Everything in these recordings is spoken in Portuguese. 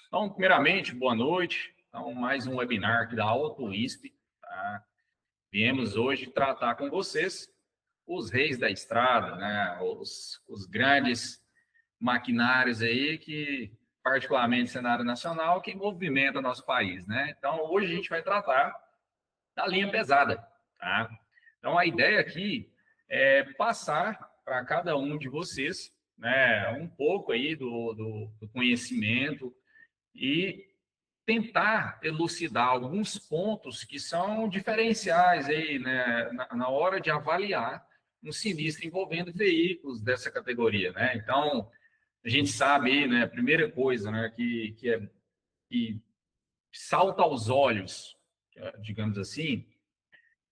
Então, primeiramente, boa noite. Então, mais um webinar aqui da AutoINSP. Tá? Viemos hoje tratar com vocês os reis da estrada, né? Os grandes maquinários aí que, particularmente no cenário nacional, que movimenta nosso país, né? Então, hoje a gente vai tratar da linha pesada, tá? Então, a ideia aqui é passar para cada um de vocês, né, um pouco aí do conhecimento e tentar elucidar alguns pontos que são diferenciais aí, né, na hora de avaliar um sinistro envolvendo veículos dessa categoria, né? Então, a gente sabe aí, né, a primeira coisa, né, que salta aos olhos, digamos assim,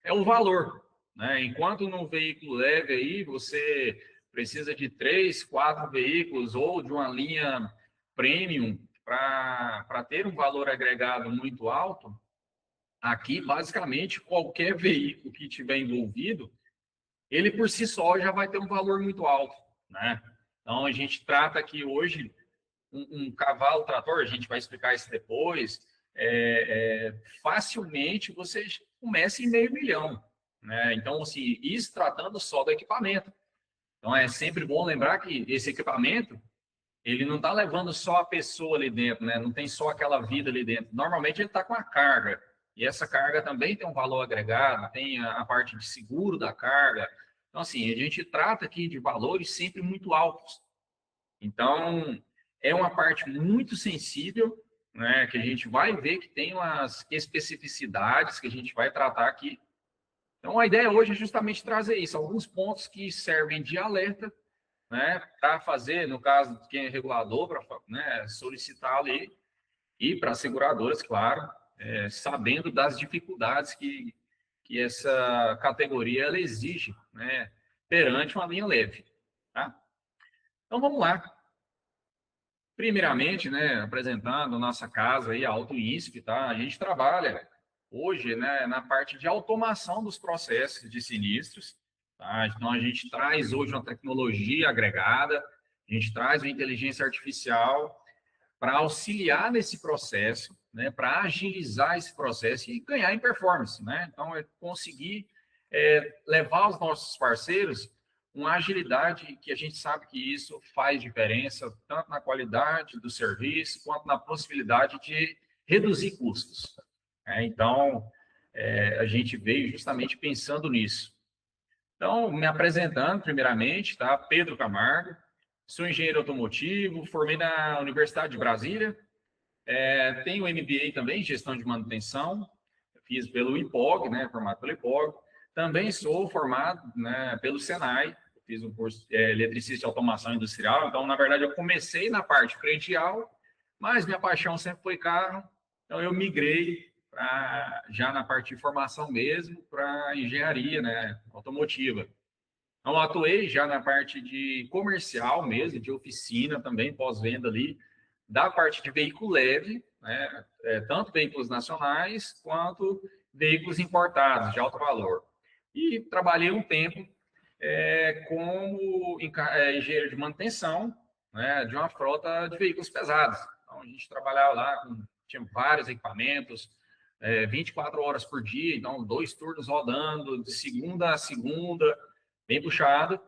é o valor, né? Enquanto no veículo leve aí, você precisa de 3, 4 veículos ou de uma linha premium para ter um valor agregado muito alto, aqui, basicamente, qualquer veículo que tiver envolvido, ele por si só já vai ter um valor muito alto, né? Então, a gente trata aqui hoje um cavalo trator, a gente vai explicar isso depois, facilmente você começa em meio milhão, né? Então, assim, isso tratando só do equipamento. Então, é sempre bom lembrar que esse equipamento, ele não está levando só a pessoa ali dentro, né? Não tem só aquela vida ali dentro. Normalmente ele está com a carga. E essa carga também tem um valor agregado, tem a parte de seguro da carga. Então, assim, a gente trata aqui de valores sempre muito altos. Então, é uma parte muito sensível, né? Que a gente vai ver que tem umas especificidades que a gente vai tratar aqui. Então, a ideia hoje é justamente trazer isso, alguns pontos que servem de alerta, né, para fazer, no caso de quem é regulador, para, né, solicitar ali, e para as seguradoras, claro, sabendo das dificuldades que essa categoria ela exige, né, perante uma linha leve. Tá? Então, vamos lá. Primeiramente, né, apresentando nossa casa aí, a AutoINSP, tá? A gente trabalha hoje, né, na parte de automação dos processos de sinistros, tá? Então, a gente traz hoje uma tecnologia agregada, a gente traz uma inteligência artificial para auxiliar nesse processo, né, para agilizar esse processo e ganhar em performance, né? Então, é conseguir levar os nossos parceiros uma agilidade que a gente sabe que isso faz diferença tanto na qualidade do serviço quanto na possibilidade de reduzir custos. Então, a gente veio justamente pensando nisso. Então, me apresentando primeiramente, tá? Pedro Camargo, sou engenheiro automotivo, formei na Universidade de Brasília, tenho MBA também em gestão de manutenção, fiz pelo IPOG, né? Formado pelo IPOG. Também sou formado, né, pelo Senai, fiz um curso de eletricista de automação industrial. Então, na verdade, eu comecei na parte predial, mas minha paixão sempre foi carro. Então, eu migrei já na parte de formação mesmo para engenharia, né, automotiva. Então, atuei já na parte de comercial mesmo, de oficina também, pós-venda ali, da parte de veículo leve, né, tanto veículos nacionais quanto veículos importados de alto valor. E trabalhei um tempo como engenheiro de manutenção, né, de uma frota de veículos pesados. Então, a gente trabalhava lá, tinha vários equipamentos, 24 horas por dia, então 2 turnos rodando, de segunda a segunda, bem puxado.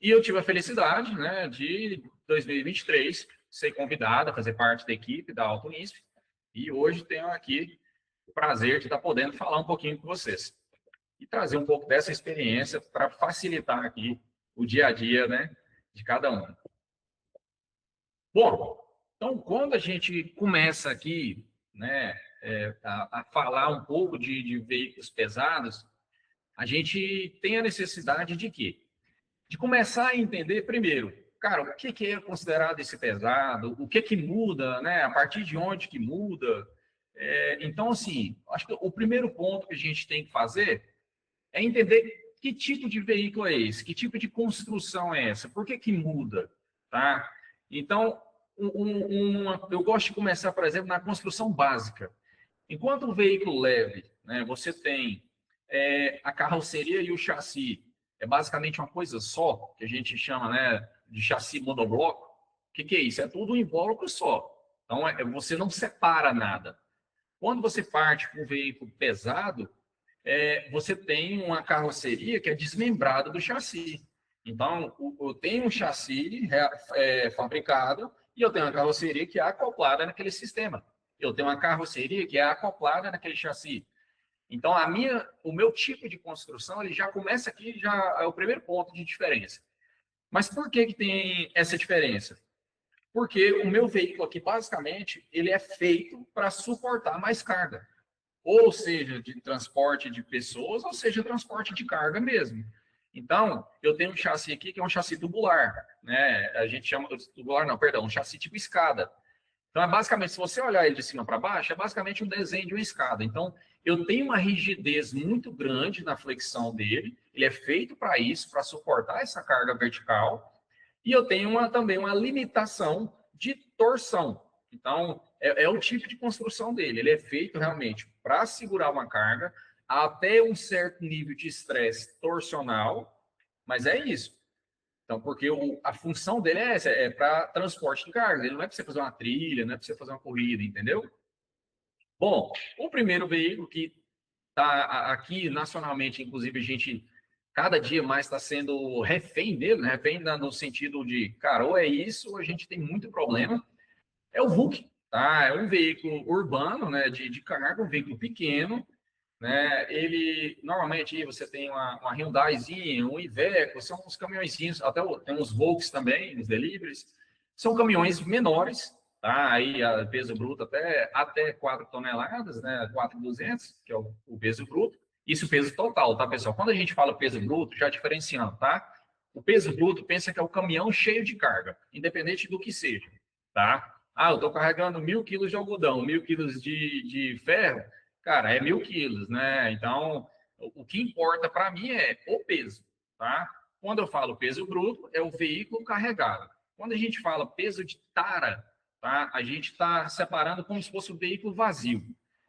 E eu tive a felicidade, né, de 2023 ser convidado a fazer parte da equipe da AutoINSP, e hoje tenho aqui o prazer de estar podendo falar um pouquinho com vocês e trazer um pouco dessa experiência para facilitar aqui o dia a dia, né, de cada um. Bom, então, quando a gente começa aqui, né, a falar um pouco de veículos pesados, a gente tem a necessidade de quê? De começar a entender, primeiro, cara, o que é considerado esse pesado, o que muda, né, a partir de onde que muda. Então, assim, acho que o primeiro ponto que a gente tem que fazer é entender que tipo de veículo é esse, que tipo de construção é essa, por que muda, tá? Então, eu gosto de começar, por exemplo, na construção básica. Enquanto o veículo leve, né, você tem a carroceria e o chassi, é basicamente uma coisa só, que a gente chama, né, de chassi monobloco. O que é isso? É tudo um invólucro só, Então, você não separa nada. Quando você parte com um veículo pesado, você tem uma carroceria que é desmembrada do chassi. Então, eu tenho um chassi fabricado e eu tenho uma carroceria que é acoplada naquele sistema. Eu tenho uma carroceria que é acoplada naquele chassi. Então, o meu tipo de construção, ele já começa aqui, já é o primeiro ponto de diferença. Mas por que tem essa diferença? Porque o meu veículo aqui, basicamente, ele é feito para suportar mais carga. Ou seja, de transporte de pessoas, ou seja, transporte de carga mesmo. Então, eu tenho um chassi aqui que é um chassi tubular, né? A gente chama tubular, não, perdão, um chassi tipo escada. Então, basicamente, se você olhar ele de cima para baixo, é basicamente um desenho de uma escada. Então, eu tenho uma rigidez muito grande na flexão dele, ele é feito para isso, para suportar essa carga vertical, e eu tenho também uma limitação de torção. Então, é o tipo de construção dele. Ele é feito realmente para segurar uma carga até um certo nível de estresse torsional, mas é isso. Então, porque a função dele é essa, é para transporte de carga. Ele não é para você fazer uma trilha, não é para você fazer uma corrida, entendeu? Bom, o primeiro veículo que está aqui nacionalmente, inclusive, a gente cada dia mais está sendo refém dele, né? Refém no sentido de, cara, ou é isso, ou a gente tem muito problema, é o VUC, tá? É um veículo urbano, né, de carga, um veículo pequeno, né? Ele, normalmente, você tem uma Hyundaizinha, um Iveco, são uns caminhõezinhos, tem uns Volks também, uns deliveries, são caminhões menores, tá? Aí, a peso bruto até 4 toneladas, né? 4.200, que é o peso bruto. Isso peso total, tá, pessoal? Quando a gente fala peso bruto, já diferenciando, tá? O peso bruto, pensa que é o caminhão cheio de carga, independente do que seja, tá? Ah, eu estou carregando 1.000 quilos de algodão, 1.000 quilos de ferro, cara, é 1.000 quilos, né? Então, o que importa para mim é o peso, tá? Quando eu falo peso bruto, é o veículo carregado. Quando a gente fala peso de tara, tá? A gente está separando como se fosse o veículo vazio.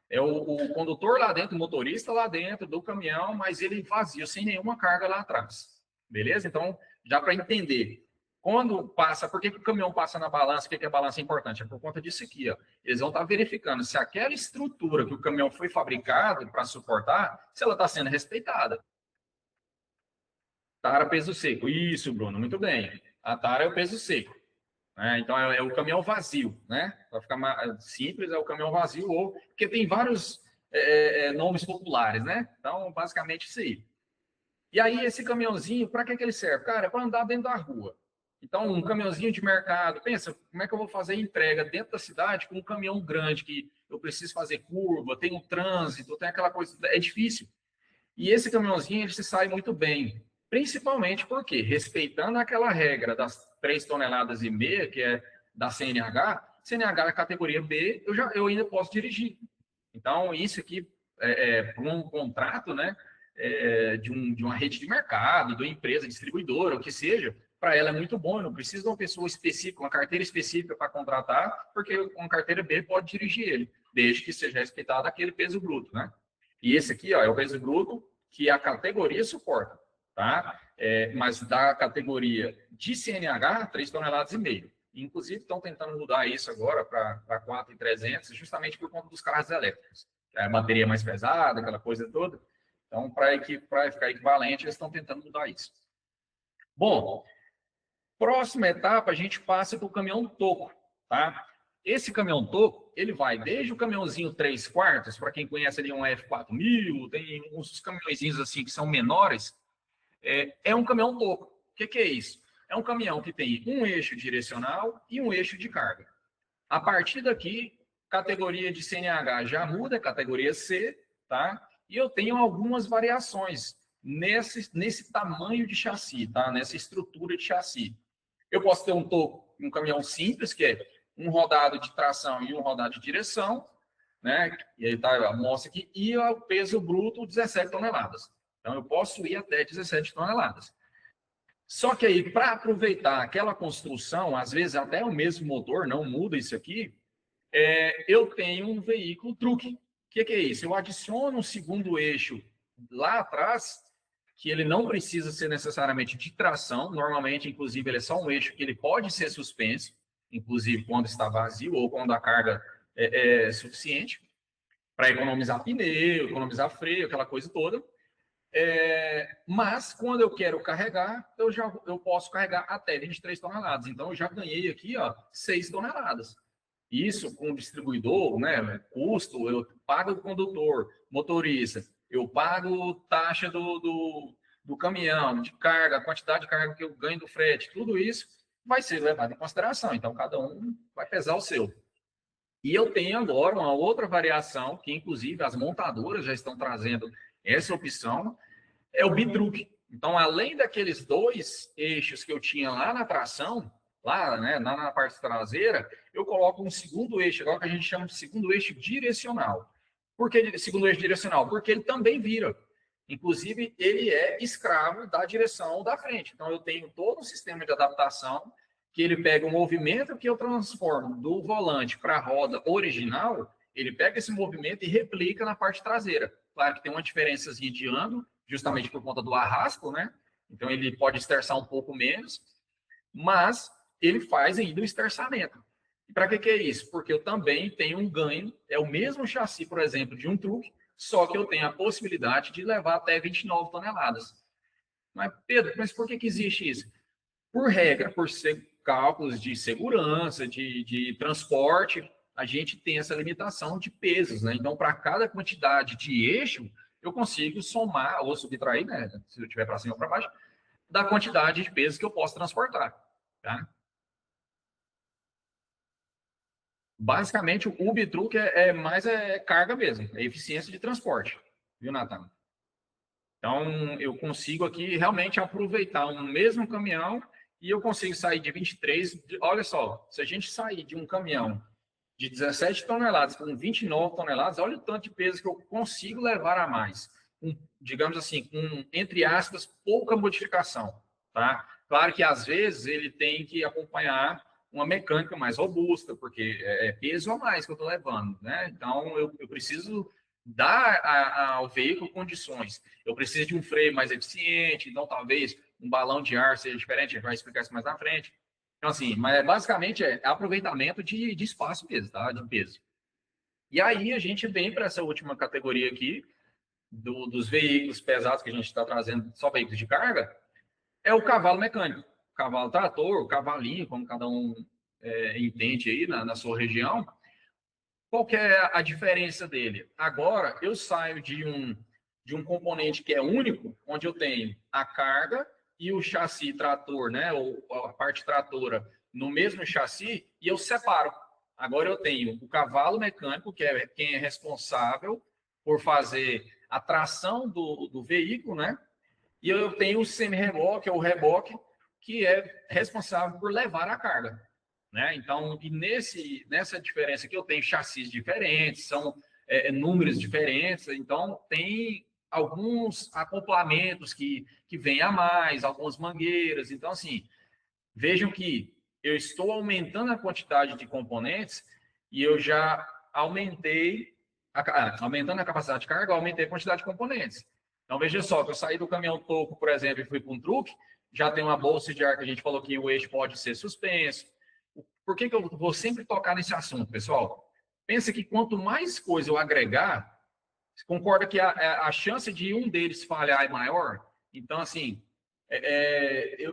É o condutor lá dentro, o motorista lá dentro do caminhão, mas ele vazio, sem nenhuma carga lá atrás. Beleza? Então, já para entender. Quando passa, por que o caminhão passa na balança? Por que a balança é importante? É por conta disso aqui, ó. Eles vão estar verificando se aquela estrutura que o caminhão foi fabricado para suportar, se ela está sendo respeitada. Tara peso seco. Isso, Bruno, muito bem. A tara é o peso seco. Né? Então, é o caminhão vazio, né? Para ficar mais simples, é o caminhão vazio, ou porque tem vários nomes populares, né? Então, basicamente, isso aí. E aí, esse caminhãozinho, para que ele serve? Cara, é para andar dentro da rua. Então, um caminhãozinho de mercado, pensa, como é que eu vou fazer entrega dentro da cidade com um caminhão grande, que eu preciso fazer curva, tem um trânsito, tem aquela coisa, é difícil. E esse caminhãozinho, ele se sai muito bem, principalmente porque, respeitando aquela regra das 3,5 toneladas, que é da CNH é categoria B, eu ainda posso dirigir. Então, isso aqui, para um contrato, né, de uma rede de mercado, de uma empresa distribuidora, o que seja, para ela é muito bom. Eu não preciso de uma pessoa específica, uma carteira específica para contratar, porque uma carteira B pode dirigir ele, desde que seja respeitado aquele peso bruto, né? E esse aqui, ó, é o peso bruto que a categoria suporta, tá? Mas da categoria de CNH, 3,5 toneladas. Inclusive, estão tentando mudar isso agora para 4,300, justamente por conta dos carros elétricos. A bateria mais pesada, aquela coisa toda. Então, para ficar equivalente, eles estão tentando mudar isso. Bom, próxima etapa, a gente passa para o caminhão toco, tá? Esse caminhão toco, ele vai desde o caminhãozinho 3/4, para quem conhece ali um F4000, tem uns caminhõezinhos assim que são menores, é um caminhão toco. O que é isso? É um caminhão que tem um eixo direcional e um eixo de carga. A partir daqui, categoria de CNH já muda, categoria C, tá? E eu tenho algumas variações nesse tamanho de chassi, tá? Nessa estrutura de chassi. Eu posso ter um caminhão simples, que é um rodado de tração e um rodado de direção, né? E aí tá a mostra aqui, e o peso bruto 17 toneladas. Então, eu posso ir até 17 toneladas. Só que aí, para aproveitar aquela construção, às vezes até o mesmo motor, não muda isso aqui, eu tenho um veículo truque. O que é isso? Eu adiciono um segundo eixo lá atrás, que ele não precisa ser necessariamente de tração, normalmente, inclusive, ele é só um eixo que ele pode ser suspenso. inclusive quando está vazio ou quando a carga é suficiente, para economizar pneu, economizar freio, aquela coisa toda. Mas quando eu quero carregar, eu posso carregar até 23 toneladas. Então eu já ganhei aqui, ó, 6 toneladas. Isso com o distribuidor, né? Custo, eu pago o condutor, motorista, eu pago taxa do caminhão, de carga, a quantidade de carga que eu ganho do frete, tudo isso vai ser levado em consideração. Então cada um vai pesar o seu. E eu tenho agora uma outra variação, que inclusive as montadoras já estão trazendo essa opção, é o bitruck. Então, além daqueles 2 eixos que eu tinha lá na tração, lá, né, na parte traseira, eu coloco um segundo eixo, agora que a gente chama de segundo eixo direcional. Por que segundo eixo direcional? Porque ele também vira. Inclusive, ele é escravo da direção da frente. Então, eu tenho todo um sistema de adaptação que ele pega o movimento que eu transformo do volante para a roda original, ele pega esse movimento e replica na parte traseira. Claro que tem uma diferençazinha de ângulo, justamente por conta do arrasto, né? Então ele pode esterçar um pouco menos, mas ele faz ainda o esterçamento. E para que é isso? Porque eu também tenho um ganho, é o mesmo chassi, por exemplo, de um truque, só que eu tenho a possibilidade de levar até 29 toneladas. Mas, Pedro, mas por que existe isso? Por regra, por ser cálculos de segurança, de transporte, a gente tem essa limitação de pesos, né? Então, para cada quantidade de eixo, eu consigo somar ou subtrair, né? Se eu tiver para cima ou para baixo, da quantidade de pesos que eu posso transportar, tá? Basicamente, o bitruck mais carga mesmo, é eficiência de transporte, viu, Nathan? Então, eu consigo aqui realmente aproveitar um mesmo caminhão e eu consigo sair de 23. Olha só, se a gente sair de um caminhão de 17 toneladas com 29 toneladas, olha o tanto de peso que eu consigo levar a mais. Digamos assim, com, entre aspas, pouca modificação. Tá? Claro que às vezes ele tem que acompanhar uma mecânica mais robusta, porque é peso a mais que eu estou levando. Né? Então, eu preciso dar ao veículo condições. Eu preciso de um freio mais eficiente, então talvez um balão de ar seja diferente, a gente vai explicar isso mais na frente. Então, assim, mas basicamente é aproveitamento de espaço mesmo, tá? De peso. E aí a gente vem para essa última categoria aqui, dos veículos pesados que a gente está trazendo, só veículos de carga, é o cavalo mecânico. O cavalo trator, o cavalinho, como cada um entende aí na sua região. Qual que é a diferença dele? Agora, eu saio de um componente que é único, onde eu tenho a carga e o chassi trator, né, ou a parte tratora no mesmo chassi, e eu separo. Agora eu tenho o cavalo mecânico, que é quem é responsável por fazer a tração do veículo, né? E eu tenho o semi-reboque, ou reboque, que é responsável por levar a carga. Né? Então, e nessa diferença aqui, eu tenho chassis diferentes, são números diferentes, então tem alguns acoplamentos que vêm a mais, algumas mangueiras. Então, assim, vejam que eu estou aumentando a quantidade de componentes e eu já aumentando a capacidade de carga, eu aumentei a quantidade de componentes. Então, veja só, que eu saí do caminhão toco, por exemplo, e fui para um truque, já tem uma bolsa de ar que a gente falou que o eixo pode ser suspenso. Por que eu vou sempre tocar nesse assunto, pessoal? Pensa que quanto mais coisa eu agregar, você concorda que a chance de um deles falhar é maior? Então, assim,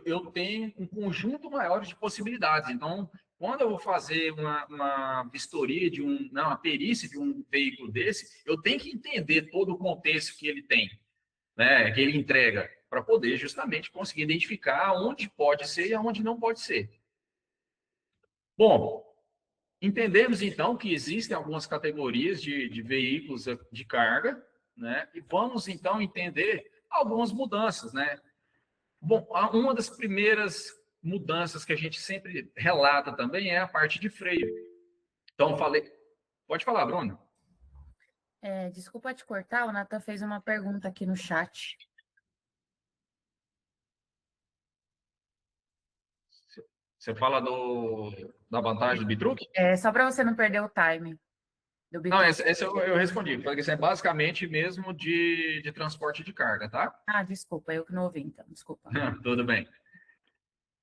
eu tenho um conjunto maior de possibilidades. Então, quando eu vou fazer uma vistoria uma perícia de um veículo desse, eu tenho que entender todo o contexto que ele tem, né, que ele entrega, para poder justamente conseguir identificar onde pode ser e onde não pode ser. Bom, entendemos então que existem algumas categorias de veículos de carga, né? E vamos então entender algumas mudanças, né? Bom, uma das primeiras mudanças que a gente sempre relata também é a parte de freio. Então, falei. Pode falar, Bruno. Desculpa te cortar, o Nathan fez uma pergunta aqui no chat. Você fala da vantagem do bitruck? Só para você não perder o time do Não, bitruck. essa eu respondi. Falei que isso é basicamente mesmo de transporte de carga, tá? Desculpa, eu que não ouvi, então, desculpa. Tudo bem.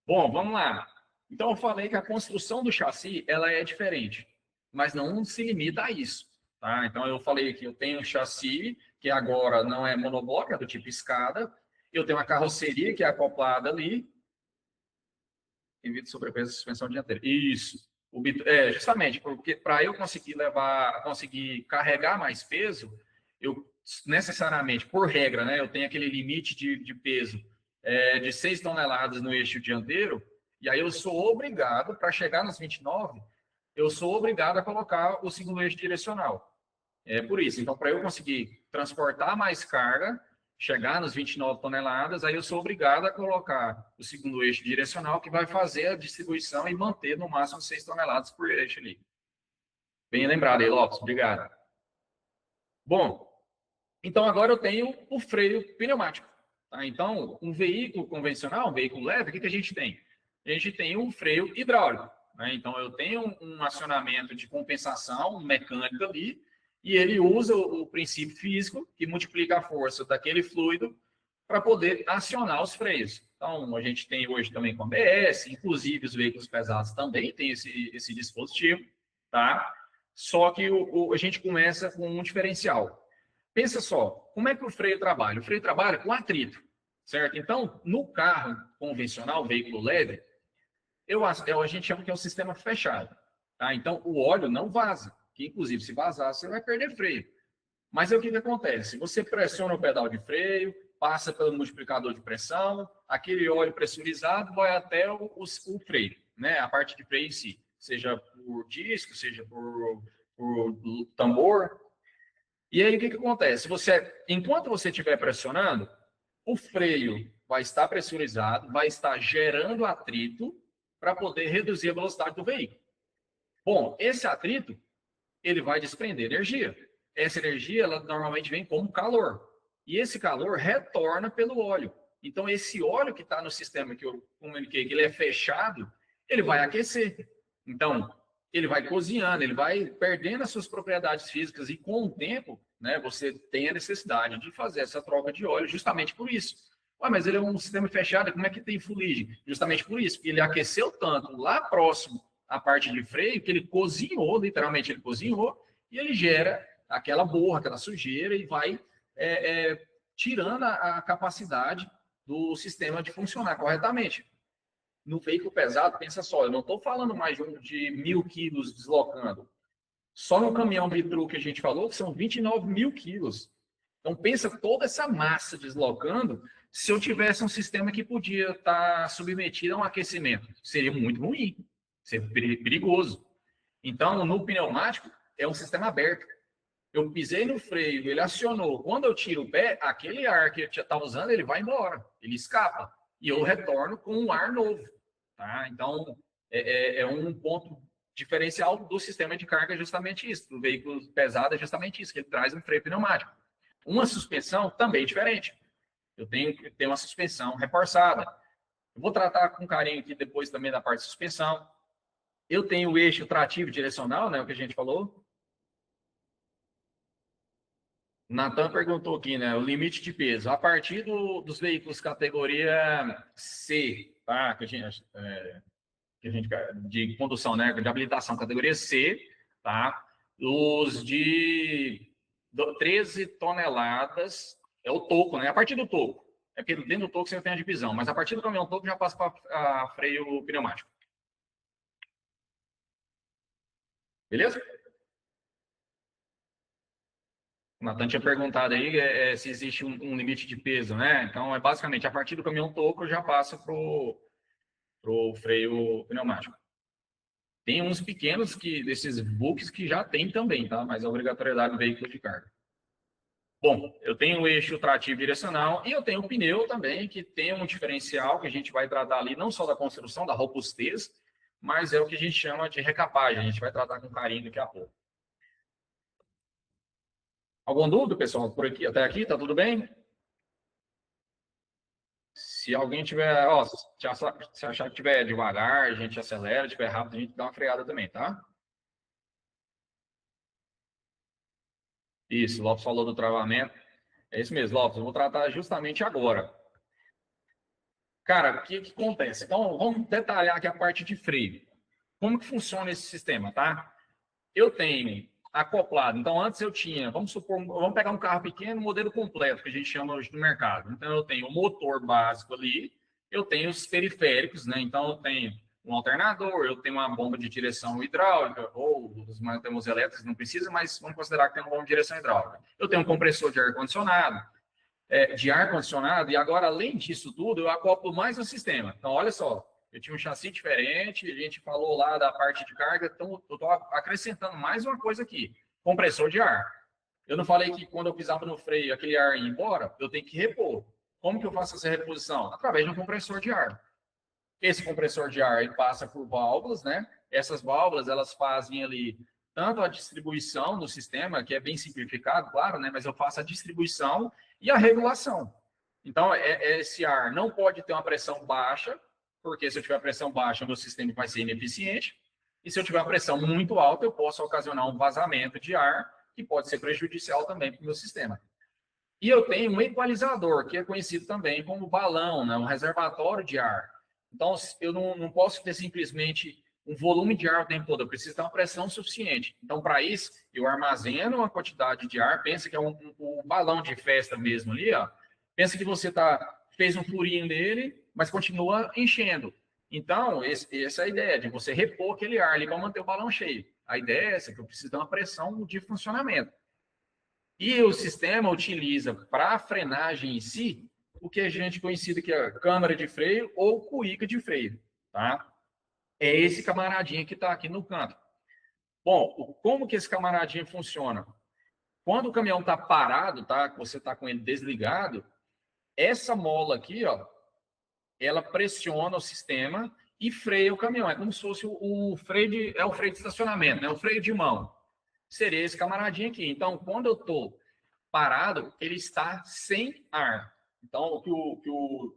Bom, vamos lá. Então, eu falei que a construção do chassi, ela é diferente, mas não se limita a isso, tá? Então, eu falei que eu tenho um chassi, que agora não é monobloco, é do tipo escada, eu tenho uma carroceria que é acoplada ali, evite sobrepeso e suspensão dianteira. Isso. Justamente, porque para eu conseguir carregar mais peso, eu necessariamente, por regra, né, eu tenho aquele limite de peso de 6 toneladas no eixo dianteiro, e aí eu sou obrigado, para chegar nos 29, eu sou obrigado a colocar o segundo eixo direcional. É por isso. Então, para eu conseguir transportar mais carga, chegar nos 29 toneladas, aí eu sou obrigado a colocar o segundo eixo direcional, que vai fazer a distribuição e manter no máximo 6 toneladas por eixo ali. Bem lembrado aí, Lopes. Obrigado. Bom, então agora eu tenho o freio pneumático. Tá? Então, um veículo convencional, um veículo leve, o que a gente tem? A gente tem um freio hidráulico. Né? Então, eu tenho um acionamento de compensação mecânica ali, e ele usa o princípio físico, que multiplica a força daquele fluido para poder acionar os freios. Então, a gente tem hoje também com ABS, inclusive os veículos pesados também têm esse dispositivo, tá? Só que a gente começa com um diferencial. Pensa só, como é que o freio trabalha? O freio trabalha com atrito, certo? Então, no carro convencional, veículo leve, a gente chama que é um sistema fechado. Tá? Então, o óleo não vaza, que inclusive se vazar, você vai perder freio. Mas aí o que acontece? Você pressiona o pedal de freio, passa pelo multiplicador de pressão, aquele óleo pressurizado vai até o freio, né? A parte de freio em si, seja por disco, seja por tambor. E aí o que acontece? Enquanto você estiver pressionando, o freio vai estar pressurizado, vai estar gerando atrito para poder reduzir a velocidade do veículo. Bom, esse atrito, ele vai desprender energia. Essa energia, ela normalmente vem como calor. E esse calor retorna pelo óleo. Então, esse óleo que está no sistema que eu comuniquei, que ele é fechado, ele vai aquecer. Então, ele vai cozinhando, ele vai perdendo as suas propriedades físicas e com o tempo, né, você tem a necessidade de fazer essa troca de óleo justamente por isso. Ué, mas ele é um sistema fechado, como é que tem fuligem? Justamente por isso, porque ele aqueceu tanto lá próximo à parte de freio que ele cozinhou, literalmente ele cozinhou, e ele gera aquela borra, aquela sujeira e vai tirando a capacidade do sistema de funcionar corretamente. No veículo pesado, pensa só, eu não estou falando mais de 1.000 quilos deslocando. Só no caminhão bitru que a gente falou, que são 29 mil quilos. Então, pensa toda essa massa deslocando, se eu tivesse um sistema que podia estar submetido a um aquecimento. Seria muito ruim, seria perigoso. Então, no pneumático, é um sistema aberto. Eu pisei no freio, ele acionou. Quando eu tiro o pé, aquele ar que eu estava usando, ele vai embora, ele escapa. E eu retorno com um ar novo. Tá? Então, é um ponto diferencial do sistema de carga, é justamente isso. Do veículo pesado é justamente isso, que ele traz um freio pneumático. Uma suspensão também diferente. Eu tenho que ter uma suspensão reforçada. Eu vou tratar com carinho aqui depois também da parte de suspensão. Eu tenho o eixo trativo direcional, né, o que a gente falou. Natan perguntou aqui, né? O limite de peso. A partir dos veículos categoria C, tá? Que a gente de condução, né? De habilitação, categoria C, tá? Os de 13 toneladas é o toco, né? A partir do toco. É porque dentro do toco você tem a divisão, mas a partir do caminhão toco já passa para freio pneumático. Beleza? O Natan tinha perguntado aí se existe um limite de peso, né? Então, basicamente, a partir do caminhão toco já passa para o freio pneumático. Tem uns pequenos desses books que já tem também, tá? Mas a obrigatoriedade do veículo de carga. Bom, eu tenho o eixo trativo direcional e eu tenho o pneu também, que tem um diferencial que a gente vai tratar ali, não só da construção, da robustez, mas é o que a gente chama de recapagem. A gente vai tratar com carinho daqui a pouco. Algum dúvida, pessoal? Por aqui, até aqui, tá tudo bem? Se alguém tiver, se achar que tiver devagar, a gente acelera, se tiver rápido, a gente dá uma freada também, tá? Isso, Lopes falou do travamento. É isso mesmo, Lopes, eu vou tratar justamente agora. Cara, o que acontece? Então, vamos detalhar aqui a parte de freio. Como que funciona esse sistema, tá? Eu tenho acoplado. Então, antes eu tinha, vamos supor, vamos pegar um carro pequeno, modelo completo, que a gente chama hoje no mercado. Então, eu tenho o motor básico ali, eu tenho os periféricos, né? Então, eu tenho um alternador, eu tenho uma bomba de direção hidráulica, ou os temos elétricos, não precisa, mas vamos considerar que tem uma bomba de direção hidráulica. Eu tenho um compressor de ar-condicionado, e agora, além disso tudo, eu acoplo mais um sistema. Então, olha só, eu tinha um chassi diferente, a gente falou lá da parte de carga, então eu estou acrescentando mais uma coisa aqui, compressor de ar. Eu não falei que quando eu pisava no freio, aquele ar ia embora, eu tenho que repor. Como que eu faço essa reposição? Através de um compressor de ar. Esse compressor de ar ele passa por válvulas, né? Essas válvulas, elas fazem ali tanto a distribuição do sistema, que é bem simplificado, claro, né? Mas eu faço a distribuição e a regulação. Então, esse ar não pode ter uma pressão baixa, porque se eu tiver pressão baixa, meu sistema vai ser ineficiente. E se eu tiver uma pressão muito alta, eu posso ocasionar um vazamento de ar, que pode ser prejudicial também para o meu sistema. E eu tenho um equalizador, que é conhecido também como balão, né? Um reservatório de ar. Então, eu não posso ter simplesmente um volume de ar o tempo todo, eu preciso ter uma pressão suficiente. Então, para isso, eu armazeno uma quantidade de ar, pensa que é um balão de festa mesmo ali, ó. Pensa que você fez um furinho nele, mas continua enchendo. Então, essa é a ideia, de você repor aquele ar ali para manter o balão cheio. A ideia é essa, que eu preciso ter uma pressão de funcionamento. E o sistema utiliza para a frenagem em si, o que a gente conhecido que é câmara de freio ou cuíca de freio, tá? É esse camaradinho que está aqui no canto. Bom, como que esse camaradinho funciona? Quando o caminhão está parado, tá? Você está com ele desligado, essa mola aqui, ó, ela pressiona o sistema e freia o caminhão. É como se fosse o freio de estacionamento, né? O freio de mão. Seria esse camaradinho aqui. Então, quando eu estou parado, ele está sem ar. Então, o que o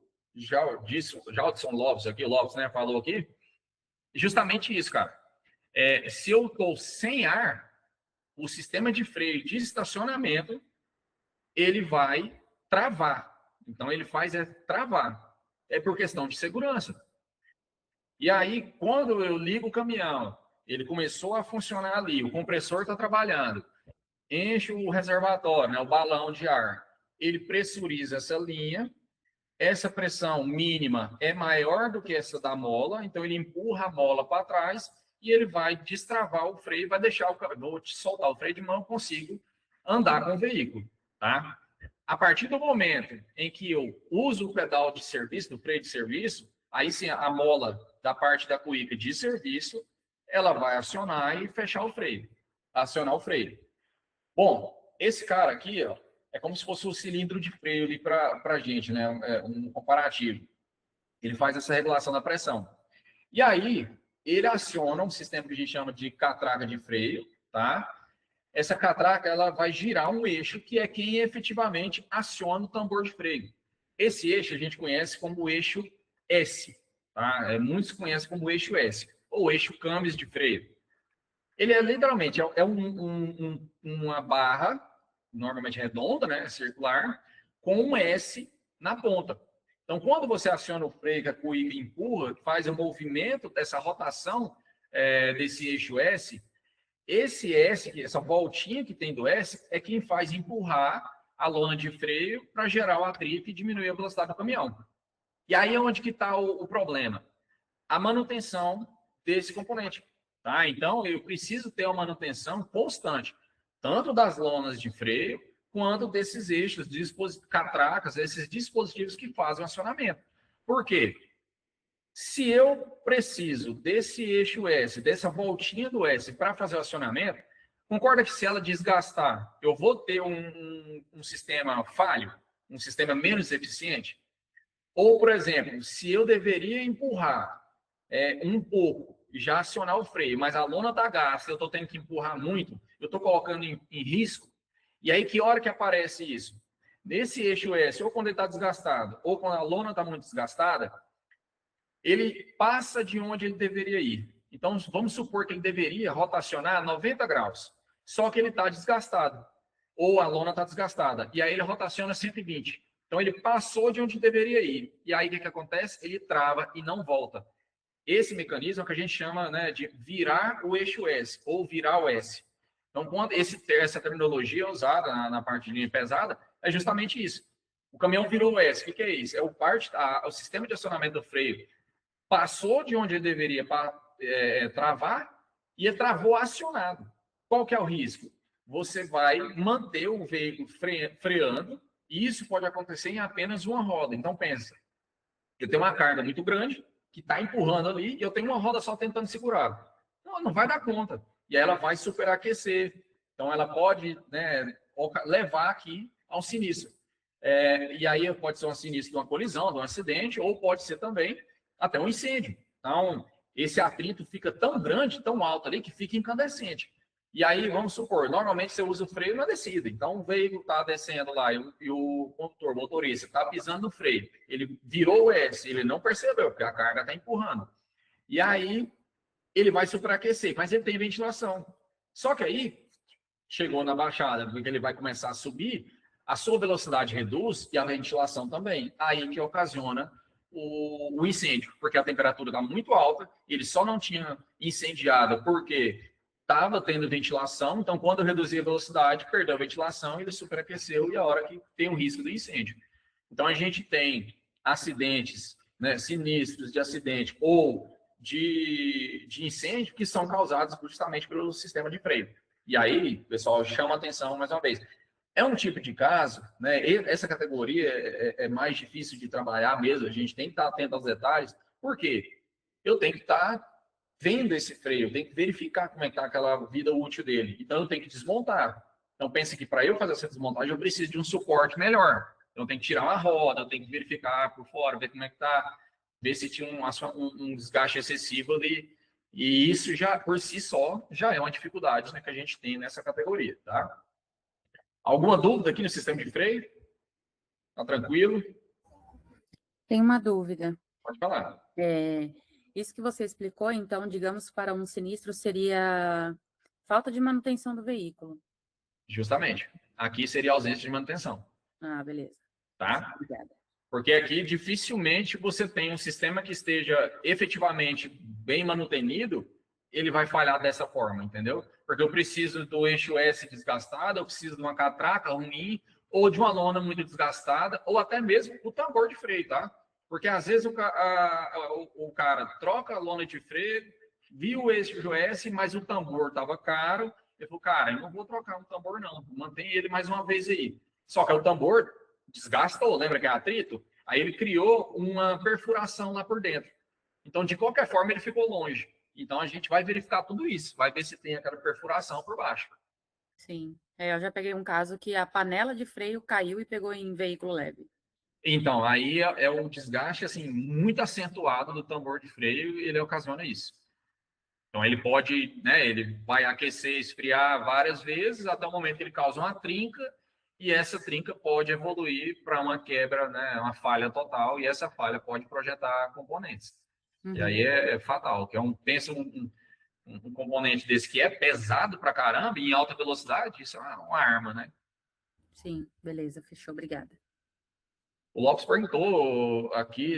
Jaldson Lopes aqui, né, falou aqui, justamente isso, cara. Se eu estou sem ar, o sistema de freio de estacionamento, ele vai travar. Então, ele faz travar. É por questão de segurança. E aí, quando eu ligo o caminhão, ele começou a funcionar ali, o compressor está trabalhando, enche o reservatório, né, o balão de ar, ele pressuriza essa linha, essa pressão mínima é maior do que essa da mola, então ele empurra a mola para trás e ele vai destravar o freio, vai deixar vou soltar o freio de mão, eu consigo andar com o veículo, tá? A partir do momento em que eu uso o pedal de serviço, do freio de serviço, aí sim a mola da parte da cuíca de serviço, ela vai acionar e fechar o freio, acionar o freio. Bom, esse cara aqui, ó, é como se fosse o cilindro de freio ali para a gente, né? Um comparativo. Ele faz essa regulação da pressão. E aí, ele aciona um sistema que a gente chama de catraca de freio, tá? Essa catraca, ela vai girar um eixo que é quem efetivamente aciona o tambor de freio. Esse eixo a gente conhece como o eixo S, tá? Muitos conhecem como o eixo S, ou eixo câmbios de freio. Ele é literalmente uma barra, normalmente redonda, né, circular, com um S na ponta. Então, quando você aciona o freio, que a cuíca empurra, faz o movimento dessa rotação desse eixo S, esse S, essa voltinha que tem do S, é quem faz empurrar a lona de freio para gerar o atrito e diminuir a velocidade do caminhão. E aí é onde que está o problema. A manutenção desse componente. Tá? Então, eu preciso ter uma manutenção constante, tanto das lonas de freio, quanto desses eixos, catracas, esses dispositivos que fazem o acionamento. Por quê? Se eu preciso desse eixo S, dessa voltinha do S para fazer o acionamento, concorda que se ela desgastar, eu vou ter um sistema falho, um sistema menos eficiente? Ou, por exemplo, se eu deveria empurrar um pouco e já acionar o freio, mas a lona está gasta, eu estou tendo que empurrar muito, eu estou colocando em risco. E aí, que hora que aparece isso? Nesse eixo S, ou quando ele está desgastado, ou quando a lona está muito desgastada, ele passa de onde ele deveria ir. Então, vamos supor que ele deveria rotacionar 90 graus, só que ele está desgastado, ou a lona está desgastada, e aí ele rotaciona 120. Então, ele passou de onde deveria ir. E aí, o que acontece? Ele trava e não volta. Esse mecanismo é o que a gente chama, né, de virar o eixo S, ou virar o S. Então, quando essa terminologia é usada na parte de linha pesada, é justamente isso. O caminhão virou o S. O que é isso? É o sistema de acionamento do freio passou de onde ele deveria travar e travou acionado. Qual que é o risco? Você vai manter o veículo freando, e isso pode acontecer em apenas uma roda. Então, pensa, eu tenho uma carga muito grande que está empurrando ali e eu tenho uma roda só tentando segurar. Não vai dar conta. E ela vai superaquecer. Então, ela pode, né, levar aqui ao sinistro. E aí pode ser um sinistro de uma colisão, de um acidente, ou pode ser também até um incêndio. Então, esse atrito fica tão grande, tão alto ali, que fica incandescente. E aí, vamos supor, normalmente você usa o freio na descida. Então, o veículo está descendo lá e o condutor, o motorista, está pisando no freio. Ele virou o S, ele não percebeu, porque a carga está empurrando. E aí, ele vai superaquecer, mas ele tem ventilação. Só que aí, chegou na baixada, porque ele vai começar a subir, a sua velocidade reduz e a ventilação também. Aí que ocasiona o incêndio, porque a temperatura está muito alta, ele só não tinha incendiado porque estava tendo ventilação, então quando reduzia a velocidade, perdeu a ventilação, ele superaqueceu e é a hora que tem o risco do incêndio. Então a gente tem acidentes, né, sinistros de acidente ou de incêndio que são causados justamente pelo sistema de freio. E aí, pessoal, chama atenção mais uma vez. É um tipo de caso, né? Essa categoria é mais difícil de trabalhar mesmo, a gente tem que estar atento aos detalhes, porque eu tenho que estar vendo esse freio, eu tenho que verificar como é que está aquela vida útil dele. Então, eu tenho que desmontar. Então, pense que para eu fazer essa desmontagem, eu preciso de um suporte melhor. Então, eu tenho que tirar uma roda, eu tenho que verificar por fora, ver como é que está, ver se tinha um desgaste excessivo ali. E isso já, por si só, já é uma dificuldade, né, que a gente tem nessa categoria, tá? Alguma dúvida aqui no sistema de freio? Tá tranquilo? Tem uma dúvida. Pode falar. Isso que você explicou, então, digamos, para um sinistro seria falta de manutenção do veículo. Justamente. Aqui seria ausência de manutenção, Ah, beleza. tá? Obrigada. Porque aqui dificilmente você tem um sistema que esteja efetivamente bem manutenido, ele vai falhar dessa forma, entendeu? Porque eu preciso do eixo S desgastado, eu preciso de uma catraca ruim, ou de uma lona muito desgastada, ou até mesmo o tambor de freio, tá? Porque às vezes o cara troca a lona de freio, viu o eixo S, mas o tambor estava caro, ele falou, cara, eu não vou trocar um tambor não, mantém ele mais uma vez aí. Só que o tambor desgastou, lembra que é atrito? Aí ele criou uma perfuração lá por dentro. Então, de qualquer forma, ele ficou longe. Então, a gente vai verificar tudo isso, vai ver se tem aquela perfuração por baixo. Sim. Eu já peguei um caso que a panela de freio caiu e pegou em veículo leve. Então, aí é um desgaste assim muito acentuado do tambor de freio e ele ocasiona isso. Então, ele pode, né, ele vai aquecer, esfriar várias vezes até o momento que ele causa uma trinca e essa trinca pode evoluir para uma quebra, né, uma falha total e essa falha pode projetar componentes. E aí é fatal, que pensa um componente desse que é pesado pra caramba e em alta velocidade, isso é uma arma, né? Sim, beleza, fechou, obrigada. O Lopes perguntou aqui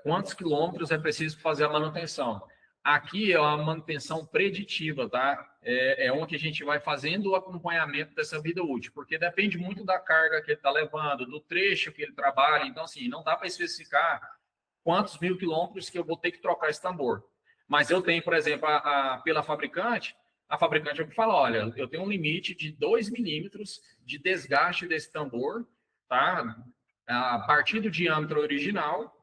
quantos quilômetros é preciso fazer a manutenção. Aqui é uma manutenção preditiva, tá? É uma que a gente vai fazendo o acompanhamento dessa vida útil, porque depende muito da carga que ele está levando, do trecho que ele trabalha. Então, assim, não dá para especificar quantos mil quilômetros que eu vou ter que trocar esse tambor. Mas eu tenho, por exemplo, pela fabricante, a fabricante me fala, olha, eu tenho um limite de 2 milímetros de desgaste desse tambor, tá? A partir do diâmetro original,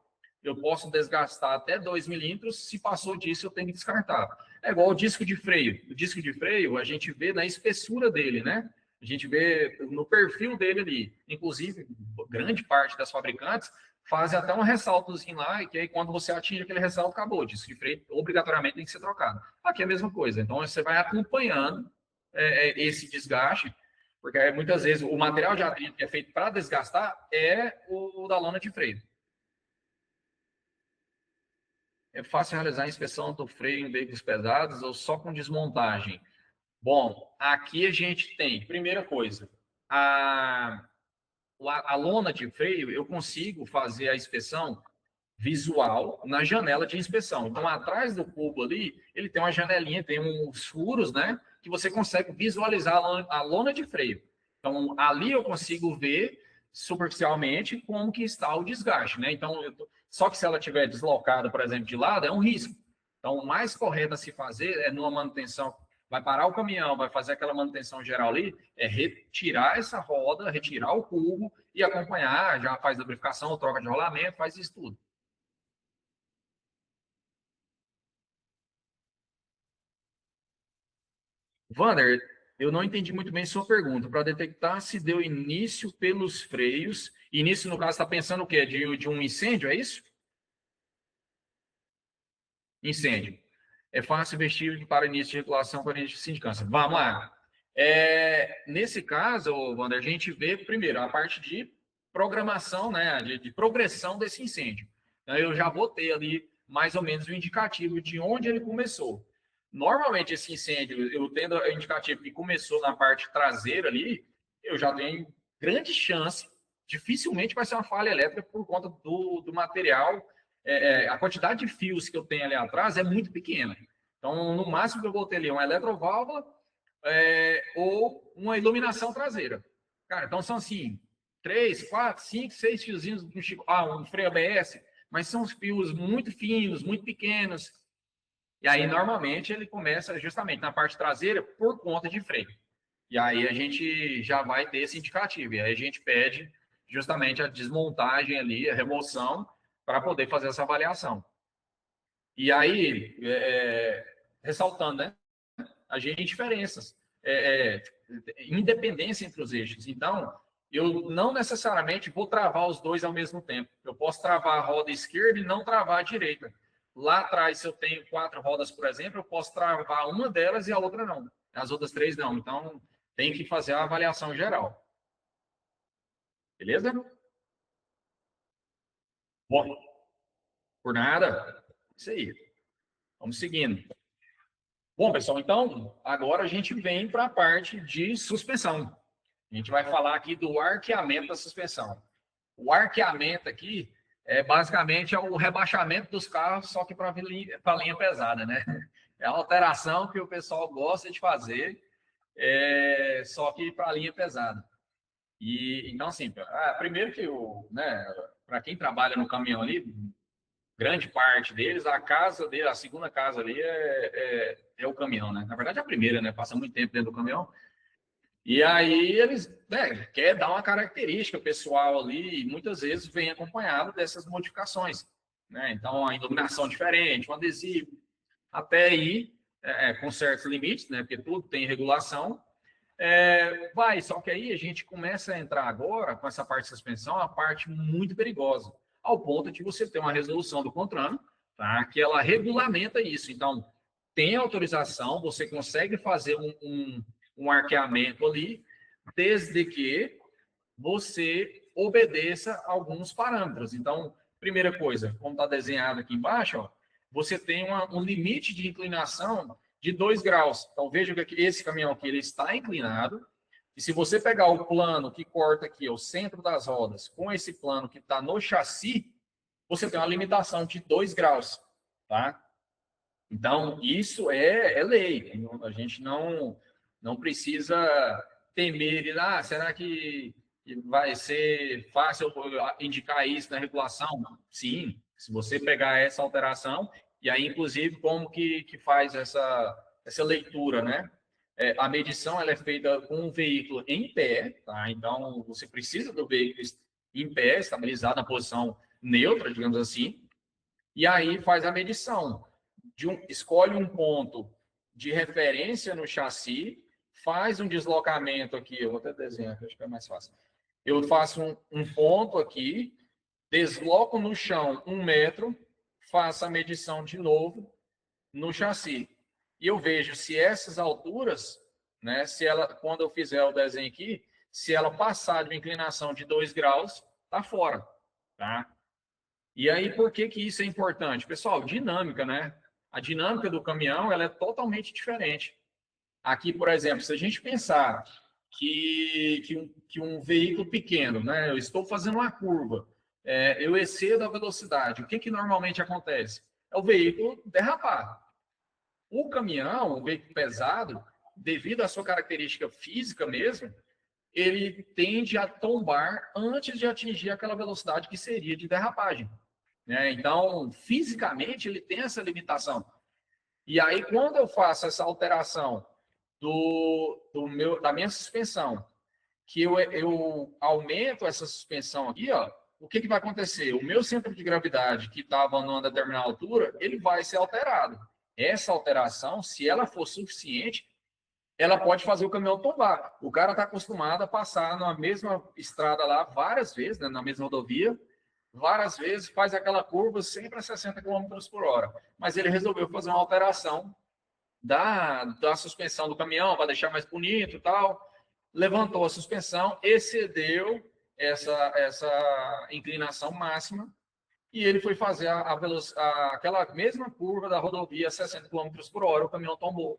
eu posso desgastar até 2 milímetros, se passou disso, eu tenho que descartar. É igual o disco de freio. O disco de freio, a gente vê na espessura dele, né? A gente vê no perfil dele ali. Inclusive, grande parte das fabricantes fazem até um ressaltozinho lá, e que aí quando você atinge aquele ressalto, acabou. O disco de freio obrigatoriamente tem que ser trocado. Aqui é a mesma coisa. Então, você vai acompanhando esse desgaste, porque muitas vezes o material de atrito que é feito para desgastar é o da lona de freio. É fácil realizar a inspeção do freio em veículos pesados ou só com desmontagem? Bom, aqui a gente tem, primeira coisa, a lona de freio, eu consigo fazer a inspeção visual na janela de inspeção. Então, atrás do cubo ali, ele tem uma janelinha, tem uns furos, né? Que você consegue visualizar a lona de freio. Então, ali eu consigo ver superficialmente como que está o desgaste, né? Então, só que se ela estiver deslocada, por exemplo, de lado, é um risco. Então, o mais correto a se fazer é numa manutenção, vai parar o caminhão, vai fazer aquela manutenção geral ali, é retirar essa roda, retirar o cubo e acompanhar, já faz lubrificação, troca de rolamento, faz isso tudo. Vander, eu não entendi muito bem sua pergunta. Para detectar se deu início pelos freios, início no caso está pensando o quê? De um incêndio, é isso? Incêndio. É fácil vestir para início de regulação para início de sindicância. Vamos lá. Nesse caso, Wander, a gente vê primeiro a parte de programação, né, de progressão desse incêndio. Então, eu já botei ali mais ou menos o indicativo de onde ele começou. Normalmente, esse incêndio, eu tendo o indicativo que começou na parte traseira ali, eu já tenho grande chance, dificilmente vai ser uma falha elétrica por conta do material. A quantidade de fios que eu tenho ali atrás é muito pequena. Então, no máximo que eu vou ter ali é uma eletroválvula ou uma iluminação traseira. Cara, então são assim, 3, 4, 5, 6 fiozinhos, um freio ABS, mas são fios muito finos, muito pequenos. E aí, normalmente, ele começa justamente na parte traseira por conta de freio. E aí a gente já vai ter esse indicativo. E aí a gente pede justamente a desmontagem ali, a remoção, para poder fazer essa avaliação. E aí, ressaltando, né? A gente tem diferenças, independência entre os eixos. Então, eu não necessariamente vou travar os dois ao mesmo tempo. Eu posso travar a roda esquerda e não travar a direita. Lá atrás, se eu tenho 4 rodas, por exemplo, eu posso travar uma delas e a outra não. As outras 3 não. Então, tem que fazer a avaliação geral. Beleza? Bom, por nada. Isso aí. Vamos seguindo. Bom, pessoal, então, agora a gente vem para a parte de suspensão. A gente vai falar aqui do arqueamento da suspensão. O arqueamento aqui basicamente o rebaixamento dos carros, só que para a linha pesada, né? É a alteração que o pessoal gosta de fazer, só que para a linha pesada. E então, assim, primeiro que né, para quem trabalha no caminhão ali, grande parte deles, a casa dele, a segunda casa ali é o caminhão, né? Na verdade, é a primeira, né? Passa muito tempo dentro do caminhão. E aí eles quer dar uma característica pessoal ali, e muitas vezes vem acompanhado dessas modificações, né? Então, a iluminação diferente, um adesivo, até aí, com certos limites, né? Porque tudo tem regulação, só que aí a gente começa a entrar agora, com essa parte de suspensão, a parte muito perigosa, ao ponto de você ter uma resolução do CONTRAN, tá? Que ela regulamenta isso. Então, tem autorização, você consegue fazer um arqueamento ali, desde que você obedeça alguns parâmetros. Então, primeira coisa, como está desenhado aqui embaixo, ó, você tem um limite de inclinação de 2 graus. Então, veja que esse caminhão aqui ele está inclinado, e se você pegar o plano que corta aqui, o centro das rodas, com esse plano que está no chassi, você tem uma limitação de 2 graus, tá? Então, isso é lei. A gente não precisa temer, será que vai ser fácil indicar isso na regulação? Sim, se você pegar essa alteração, e aí, inclusive, como que faz essa leitura, né? A medição ela é feita com o veículo em pé, tá? Então, você precisa do veículo em pé, estabilizado na posição neutra, digamos assim, e aí faz a medição. Escolhe um ponto de referência no chassi, faz um deslocamento aqui, eu vou até desenhar, acho que é mais fácil. Eu faço um ponto aqui, desloco no chão 1 metro, faço a medição de novo no chassi. E eu vejo se essas alturas, né, quando eu fizer o desenho aqui, se ela passar de uma inclinação de 2 graus, tá fora, tá? E aí, por que isso é importante? Pessoal, dinâmica, né? A dinâmica do caminhão ela é totalmente diferente. Aqui, por exemplo, se a gente pensar que um veículo pequeno, né? Eu estou fazendo uma curva, eu excedo a velocidade. O que normalmente acontece? É o veículo derrapar. O caminhão, o veículo pesado, devido à sua característica física mesmo, ele tende a tombar antes de atingir aquela velocidade que seria de derrapagem, né? Então, fisicamente, ele tem essa limitação. E aí, quando eu faço essa alteração da minha suspensão, que eu aumento essa suspensão aqui, ó, o que vai acontecer? O meu centro de gravidade, que estava numa determinada altura, ele vai ser alterado. Essa alteração, se ela for suficiente, ela pode fazer o caminhão tombar. O cara está acostumado a passar na mesma estrada lá várias vezes, né, na mesma rodovia, várias vezes, faz aquela curva sempre a 60 km por hora. Mas ele resolveu fazer uma alteração da suspensão do caminhão para deixar mais bonito e tal. Levantou a suspensão, excedeu essa inclinação máxima e ele foi fazer aquela mesma curva da rodovia a 60 km por hora, o caminhão tombou.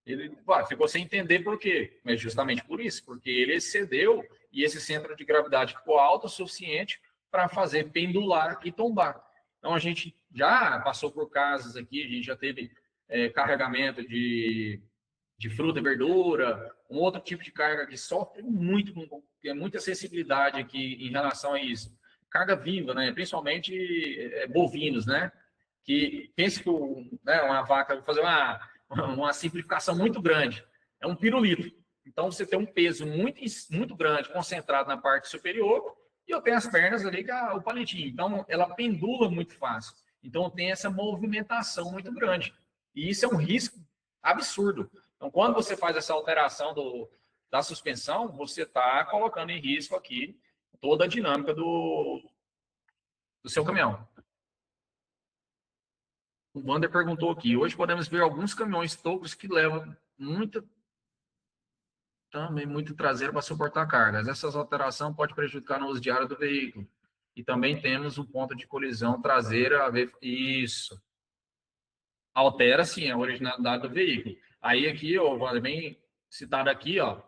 Ele ficou sem entender por quê, mas justamente por isso, porque ele excedeu e esse centro de gravidade ficou alto o suficiente para fazer pendular e tombar. Então, a gente já passou por casos aqui, a gente já teve carregamento de fruta e verdura, um outro tipo de carga que sofre muito, tem muita sensibilidade aqui em relação a isso. Carga viva, né? Principalmente bovinos, né? Que pense que uma vaca vai fazer uma simplificação muito grande. É um pirulito. Então, você tem um peso muito, muito grande, concentrado na parte superior, e eu tenho as pernas ali, que é o palitinho. Então, ela pendula muito fácil. Então, tem essa movimentação muito grande. E isso é um risco absurdo. Então, quando você faz essa alteração da suspensão, você está colocando em risco aqui toda a dinâmica do seu caminhão. O Wander perguntou aqui, hoje podemos ver alguns caminhões tocos que levam muita traseira para suportar cargas. Essa alteração pode prejudicar no uso diário do veículo. E também temos um ponto de colisão traseira. Isso. Altera, sim, a originalidade do veículo. Aí aqui, Wander, bem citado aqui, ó,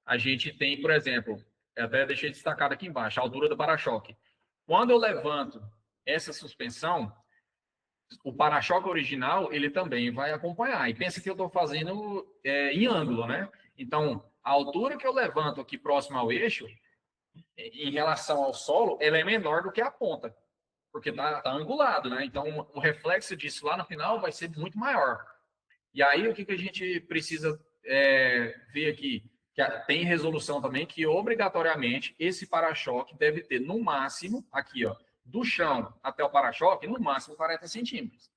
a gente tem, por exemplo, eu até deixei destacado aqui embaixo, a altura do para-choque. Quando eu levanto essa suspensão, o para-choque original, ele também vai acompanhar. E pensa que eu estou fazendo em ângulo, né? Então, a altura que eu levanto aqui próximo ao eixo, em relação ao solo, ela é menor do que a ponta, porque está angulado, né? Então, o reflexo disso lá no final vai ser muito maior. E aí, o que a gente precisa ver aqui? Que tem resolução também que, obrigatoriamente, esse para-choque deve ter, no máximo, aqui, ó, do chão até o para-choque, no máximo 40 centímetros.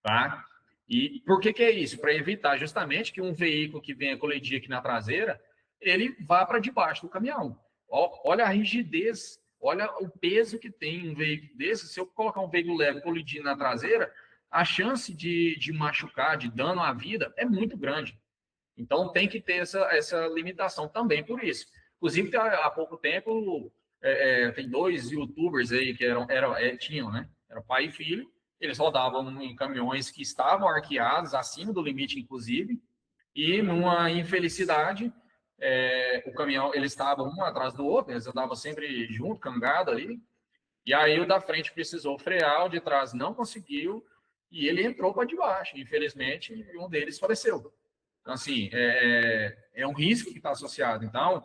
Tá? E por que é isso? Para evitar justamente que um veículo que venha colidir aqui na traseira, ele vá para debaixo do caminhão. Olha a rigidez, olha o peso que tem um veículo desse. Se eu colocar um veículo leve colidindo na traseira, a chance de machucar, de dano à vida, é muito grande. Então, tem que ter essa limitação também por isso. Inclusive, há pouco tempo, tem dois youtubers aí que tinham, né? Era pai e filho. Eles rodavam em caminhões que estavam arqueados, acima do limite, inclusive. E, numa infelicidade, o caminhão, eles estavam um atrás do outro, eles andavam sempre junto, cangado ali. E aí, o da frente precisou frear, o de trás não conseguiu, e ele entrou para debaixo. Infelizmente, um deles faleceu. Então, assim, é um risco que está associado. Então,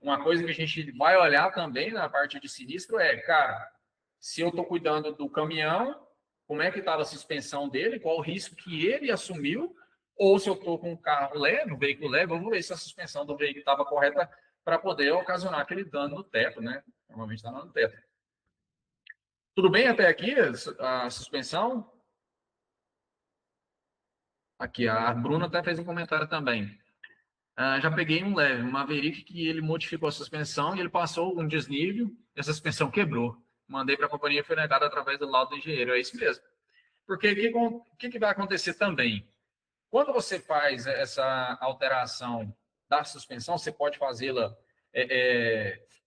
uma coisa que a gente vai olhar também na parte de sinistro cara, se eu estou cuidando do caminhão, como é que estava a suspensão dele, qual o risco que ele assumiu, ou se eu estou com um carro leve, um veículo leve, eu vou ver se a suspensão do veículo estava correta para poder ocasionar aquele dano no teto, né? Normalmente está no teto. Tudo bem até aqui a suspensão? Aqui, a Bruna até fez um comentário também. Já peguei um leve, uma Maverick, que ele modificou a suspensão e ele passou um desnível e a suspensão quebrou. Mandei para a companhia e foi negado através do laudo do engenheiro. É isso mesmo. Porque o que vai acontecer também? Quando você faz essa alteração da suspensão, você pode fazê-la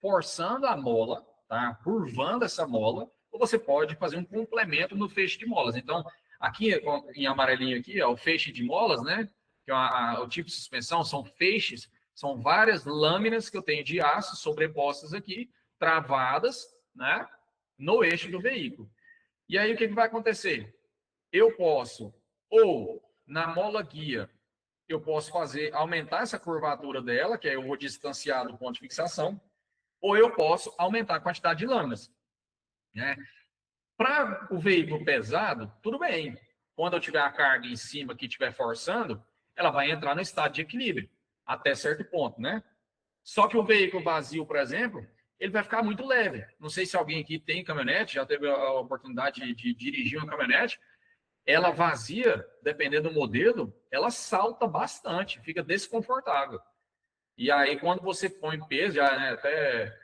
forçando a mola, tá? Curvando essa mola, ou você pode fazer um complemento no feixe de molas. Então, aqui em amarelinho aqui, ó, o feixe de molas, né? Que é o tipo de suspensão, são feixes, São várias lâminas que eu tenho de aço sobrepostas aqui, travadas, né, no eixo do veículo. E aí, o que vai acontecer? Eu posso, ou na mola guia, eu posso aumentar essa curvatura dela, que aí eu vou distanciar do ponto de fixação, ou eu posso aumentar a quantidade de lâminas, né? Para o veículo pesado, tudo bem. Quando eu tiver a carga em cima que estiver forçando, ela vai entrar no estado de equilíbrio, até certo ponto, né? Só que o veículo vazio, por exemplo, ele vai ficar muito leve. Não sei se alguém aqui tem caminhonete, já teve a oportunidade de dirigir uma caminhonete. Ela vazia, dependendo do modelo, ela salta bastante, fica desconfortável. E aí, quando você põe peso, já, né, até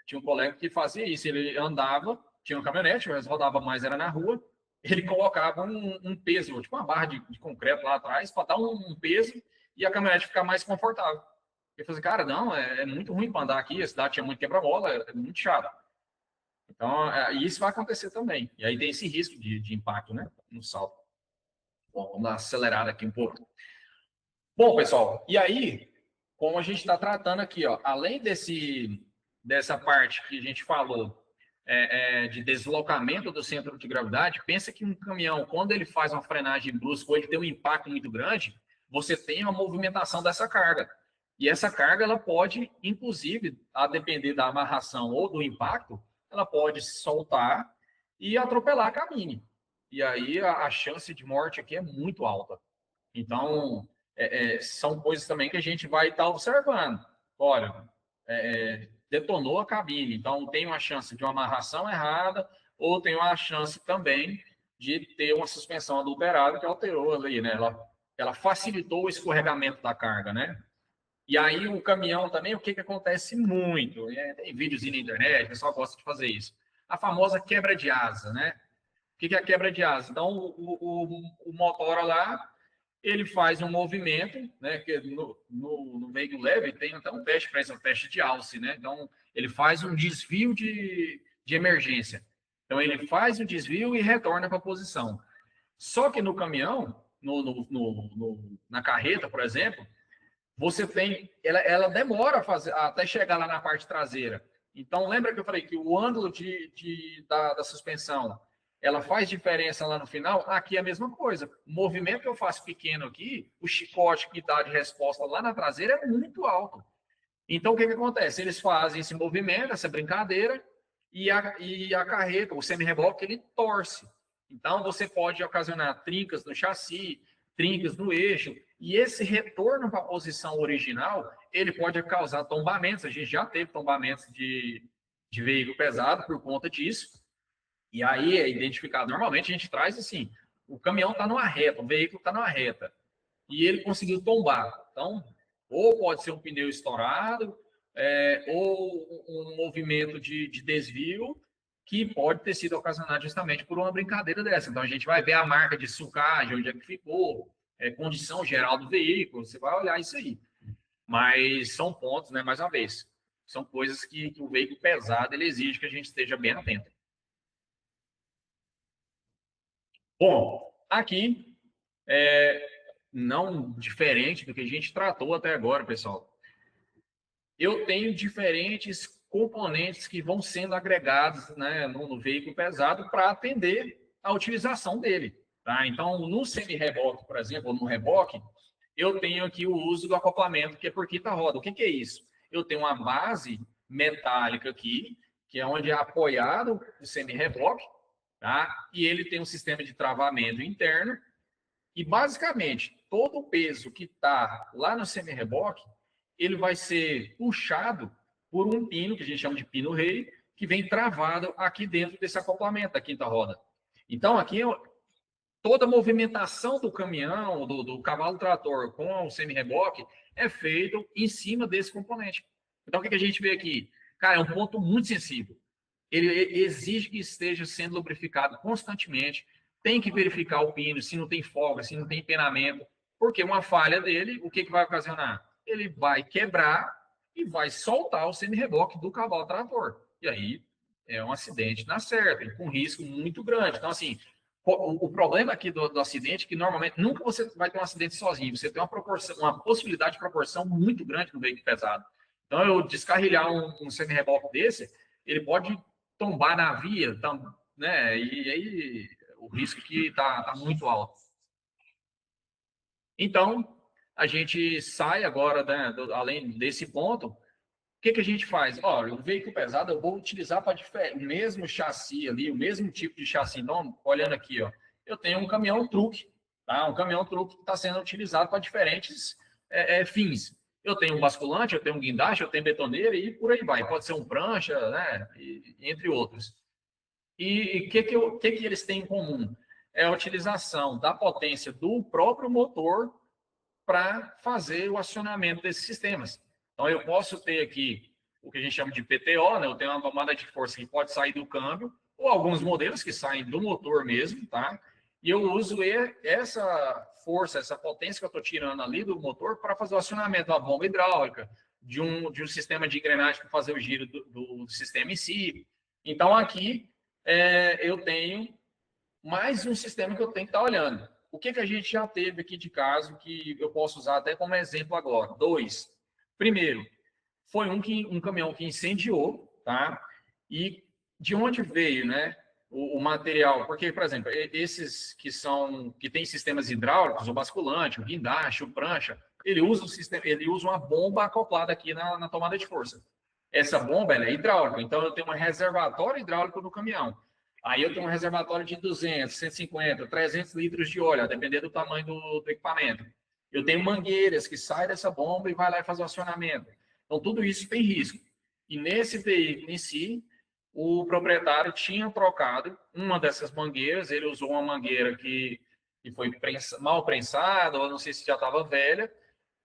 tinha um colega que fazia isso, ele andava, tinha uma caminhonete, mas rodava mais, era na rua, ele colocava um peso, tipo uma barra de concreto lá atrás, para dar um peso e a caminhonete ficar mais confortável. Eu falei, cara, não, é muito ruim para andar aqui, a cidade tinha muito quebra-mola, é muito chato. Então, isso vai acontecer também. E aí tem esse risco de impacto, né, no salto. Bom, vamos dar uma acelerada aqui um pouco. Bom, pessoal, e aí, como a gente está tratando aqui, ó, além dessa parte que a gente falou de deslocamento do centro de gravidade, pensa que um caminhão, quando ele faz uma frenagem brusca ou ele tem um impacto muito grande, você tem uma movimentação dessa carga. E essa carga, ela pode, inclusive, a depender da amarração ou do impacto, ela pode soltar e atropelar a cabine. E aí a chance de morte aqui é muito alta. Então, são coisas também que a gente vai estar observando. Olha, detonou a cabine, então tem uma chance de uma amarração errada ou tem uma chance também de ter uma suspensão adulterada que alterou ali, né? Ela facilitou o escorregamento da carga, né? E aí o caminhão também, o que acontece muito? Tem vídeos na internet, o pessoal gosta de fazer isso. A famosa quebra de asa, né? O que é a quebra de asa? Então, o motor lá, ele faz um movimento, né? Que no veículo leve tem até um teste para isso, um teste de alce, né? Então, ele faz um desvio de emergência. Então, ele faz o desvio e retorna para a posição. Só que no caminhão, na carreta, por exemplo, você tem, ela demora até chegar lá na parte traseira. Então, lembra que eu falei que o ângulo da suspensão, ela faz diferença lá no final? Aqui é a mesma coisa. O movimento que eu faço pequeno aqui, o chicote que dá de resposta lá na traseira é muito alto. Então, o que acontece? Eles fazem esse movimento, essa brincadeira, e a carreta, o semi-reboque, ele torce. Então, você pode ocasionar trincas no chassi, trincas no eixo, e esse retorno para a posição original, ele pode causar tombamentos. A gente já teve tombamentos de veículo pesado por conta disso. E aí é identificado. Normalmente a gente traz assim: o caminhão está numa reta, o veículo está numa reta, e ele conseguiu tombar. Então, ou pode ser um pneu estourado, ou um movimento de desvio que pode ter sido ocasionado justamente por uma brincadeira dessa. Então, a gente vai ver a marca de sulcagem, onde é que ficou, condição geral do veículo, você vai olhar isso aí. Mas são pontos, né, mais uma vez, são coisas que o veículo pesado ele exige que a gente esteja bem atento. Bom, aqui, não diferente do que a gente tratou até agora, pessoal, eu tenho diferentes componentes que vão sendo agregados, né, no veículo pesado para atender a utilização dele. Tá? Então, no semi-reboque, por exemplo, ou no reboque, eu tenho aqui o uso do acoplamento, que é por quita-roda. O que é isso? Eu tenho uma base metálica aqui, que é onde é apoiado o semi-reboque, tá? E ele tem um sistema de travamento interno, e basicamente, todo o peso que está lá no semi-reboque, ele vai ser puxado por um pino, que a gente chama de pino-rei, que vem travado aqui dentro desse acoplamento da quinta roda. Então, aqui, toda a movimentação do caminhão, do cavalo trator com o semi-reboque, é feito em cima desse componente. Então, o que a gente vê aqui? Cara, é um ponto muito sensível. Ele exige que esteja sendo lubrificado constantemente, tem que verificar o pino, se não tem folga, se não tem empenamento, porque uma falha dele, o que vai ocasionar? Ele vai quebrar e vai soltar o semi-reboque do cavalo trator. E aí é um acidente na certa, com risco muito grande. Então, assim, o problema aqui do acidente é que normalmente nunca você vai ter um acidente sozinho, você tem uma possibilidade de proporção muito grande no veículo pesado. Então, eu descarrilhar um semi-reboque desse, ele pode tombar na via, né? E aí o risco que está muito alto. Então, a gente sai agora, né, além desse ponto, o que a gente faz? Olha, o veículo pesado eu vou utilizar para o mesmo chassi ali, o mesmo tipo de chassi. Então, olhando aqui, ó, eu tenho um caminhão-truque, tá? Um caminhão-truque que está sendo utilizado para diferentes fins. Eu tenho um basculante, eu tenho um guindaste, eu tenho betoneira e por aí vai. Pode ser um prancha, né? Entre outros. E o que eles têm em comum? É a utilização da potência do próprio motor para fazer o acionamento desses sistemas. Então, eu posso ter aqui o que a gente chama de PTO, né? Eu tenho uma tomada de força que pode sair do câmbio, ou alguns modelos que saem do motor mesmo, tá? E eu uso essa força, essa potência que eu estou tirando ali do motor para fazer o acionamento da bomba hidráulica, de um sistema de engrenagem para fazer o giro do sistema em si. Então, aqui eu tenho mais um sistema que eu tenho que estar olhando. O que a gente já teve aqui de caso que eu posso usar até como exemplo agora? 2. Primeiro, foi um caminhão que incendiou, tá? E de onde veio, né? O material, porque, por exemplo, esses que têm sistemas hidráulicos, o basculante, o guindaste, o prancha, ele usa uma bomba acoplada aqui na tomada de força. Essa bomba ela é hidráulica, então eu tenho um reservatório hidráulico no caminhão. Aí eu tenho um reservatório de 200, 150, 300 litros de óleo, a depender do tamanho do equipamento. Eu tenho mangueiras que saem dessa bomba e vai lá e faz o acionamento. Então, tudo isso tem risco. E nesse veículo em si, o proprietário tinha trocado uma dessas mangueiras, ele usou uma mangueira que foi mal prensada, ou não sei se já estava velha,